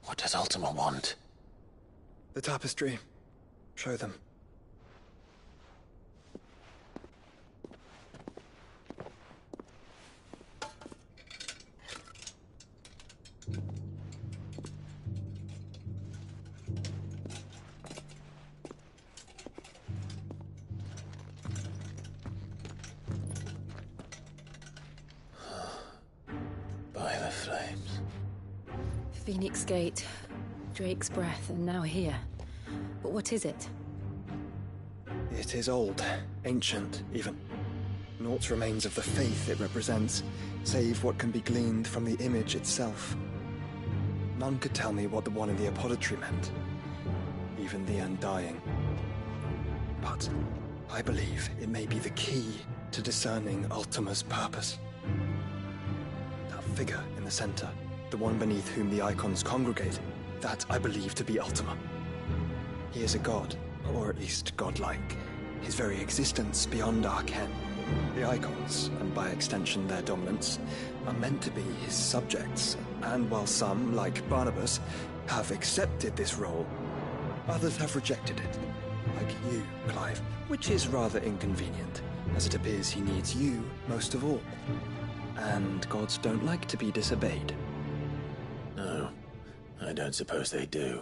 What does Ultima want? The tapestry. Show them. By the flames. Phoenix Gate, Drake's Breath, and now here. But what is it? It is old, ancient, even. Naught remains of the faith it represents, save what can be gleaned from the image itself. None could tell me what the one in the apothecary meant, even the Undying. But I believe it may be the key to discerning Ultima's purpose. That figure in the center, the one beneath whom the icons congregate, that I believe to be Ultima. He is a god, or at least godlike, his very existence beyond our ken. The icons, and by extension their dominants, are meant to be his subjects, and while some, like Barnabas, have accepted this role, others have rejected it, like you, Clive, which is rather inconvenient, as it appears he needs you most of all. And gods don't like to be disobeyed. No, I don't suppose they do.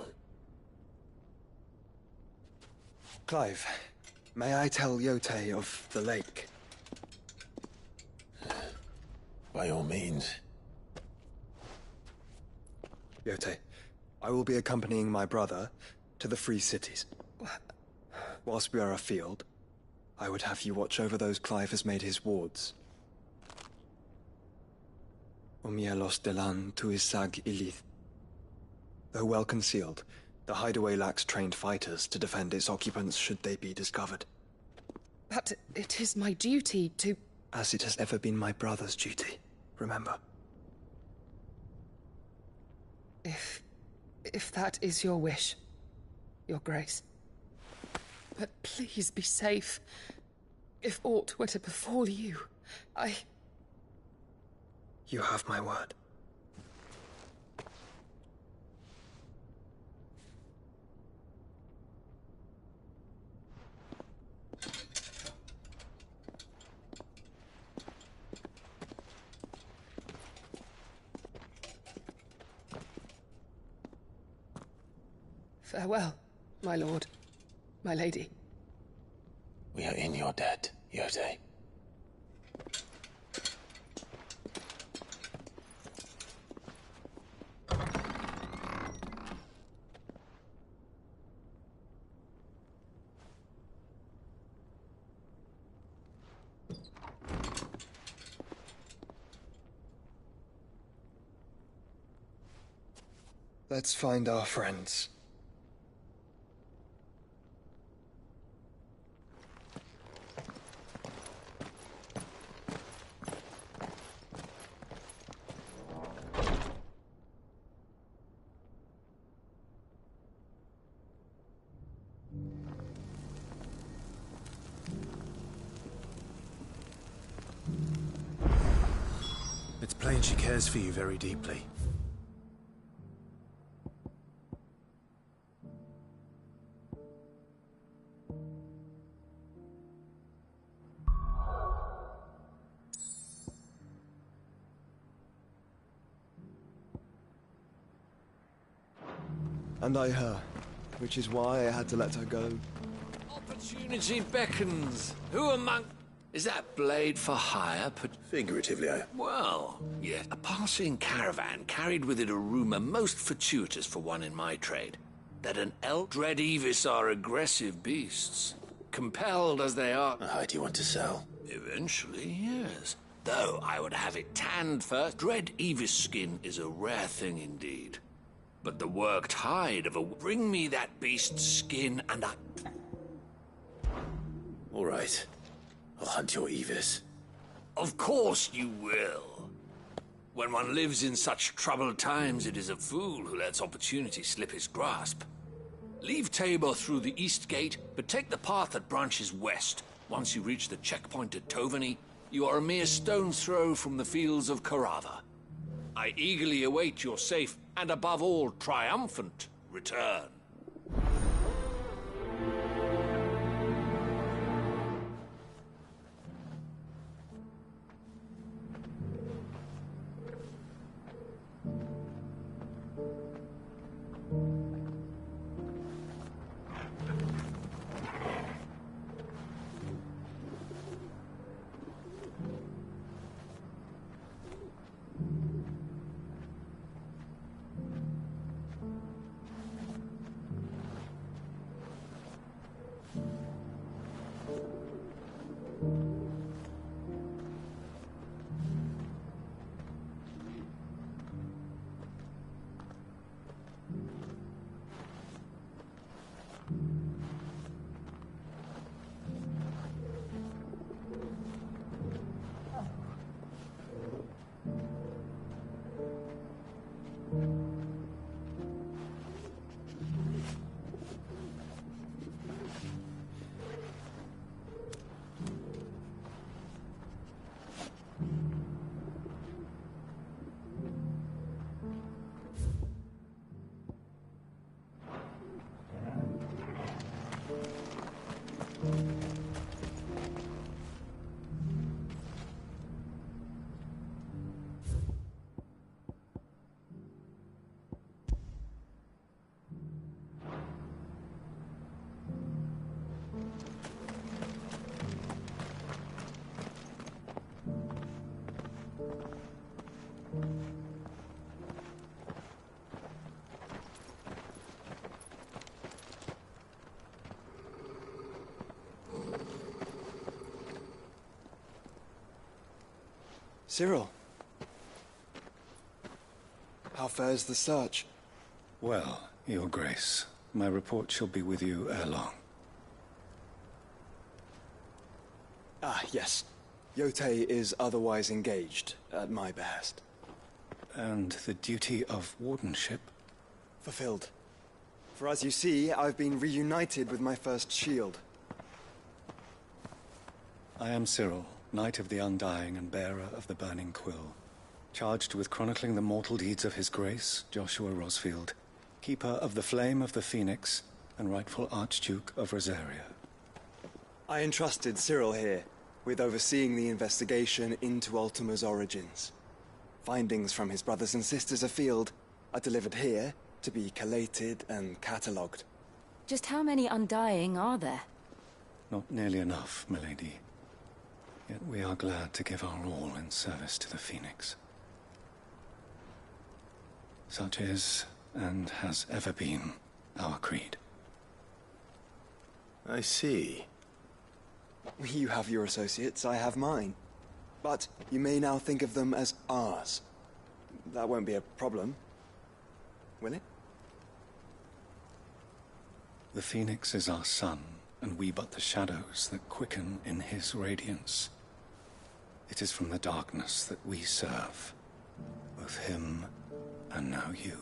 Clive, may I tell Yote of the lake? By all means. Yote, I will be accompanying my brother to the Free Cities. Whilst we are afield, I would have you watch over those Clive has made his wards. Umielos delan tuisag ilith. Though well concealed, the hideaway lacks trained fighters to defend its occupants should they be discovered. But it is my duty to... As it has ever been my brother's duty, remember. If that is your wish, Your Grace. But please be safe. If aught were to befall you, You have my word. Farewell, my lord, my lady. We are in your debt, Yote. Let's find our friends. It's plain she cares for you very deeply. And I her, which is why I had to let her go. Opportunity beckons. Who among... Is that blade for hire? Figuratively, Well, yes. A passing caravan carried with it a rumor most fortuitous for one in my trade. That an elk dread Evis are aggressive beasts. Compelled as they are... do you want to sell? Eventually, yes. Though I would have it tanned first. Dread Evis skin is a rare thing indeed. But the worked hide of a... Bring me that beast's skin and I... All right. I'll hunt your Evis. Of course you will. When one lives in such troubled times, it is a fool who lets opportunity slip his grasp. Leave Tabor through the east gate, but take the path that branches west. Once you reach the checkpoint at Tovany, you are a mere stone's throw from the fields of Carava. I eagerly await your safe, and above all, triumphant return. Cyril. How fares the search? Well, Your Grace, my report shall be with you ere long. Ah, yes. Yotei is otherwise engaged, at my behest. And the duty of wardenship? Fulfilled. For as you see, I've been reunited with my first shield. I am Cyril, Knight of the Undying and bearer of the Burning Quill, charged with chronicling the mortal deeds of His Grace, Joshua Rosfield, Keeper of the Flame of the Phoenix, and rightful Archduke of Rosaria. I entrusted Cyril here with overseeing the investigation into Ultima's origins. Findings from his brothers and sisters afield are delivered here to be collated and catalogued. Just how many Undying are there? Not nearly enough, milady. Yet we are glad to give our all in service to the Phoenix. Such is, and has ever been, our creed. I see. You have your associates, I have mine. But you may now think of them as ours. That won't be a problem, will it? The Phoenix is our sun, and we but the shadows that quicken in his radiance. It is from the darkness that we serve, both him and now you.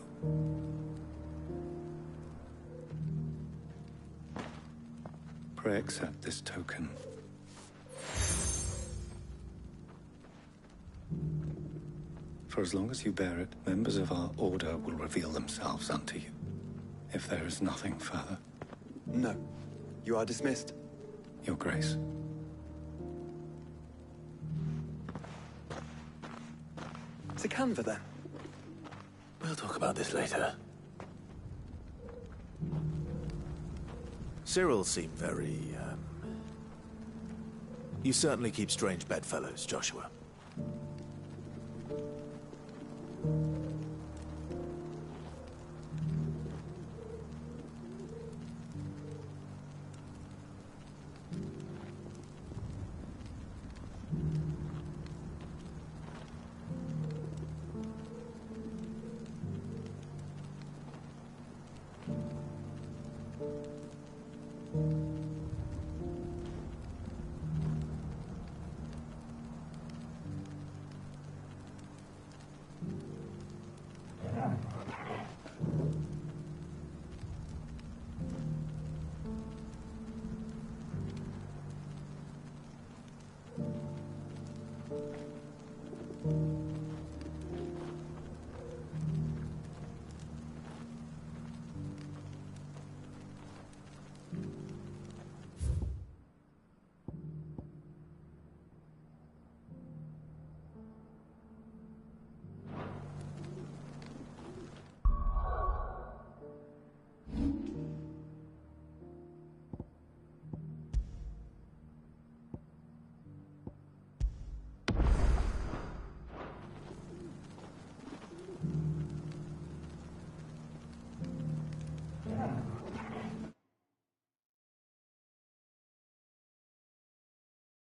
Pray accept this token. For as long as you bear it, members of our order will reveal themselves unto you. If there is nothing further. No. You are dismissed. Your Grace. To Canva, then. We'll talk about this later. Cyril seemed very, You certainly keep strange bedfellows, Joshua.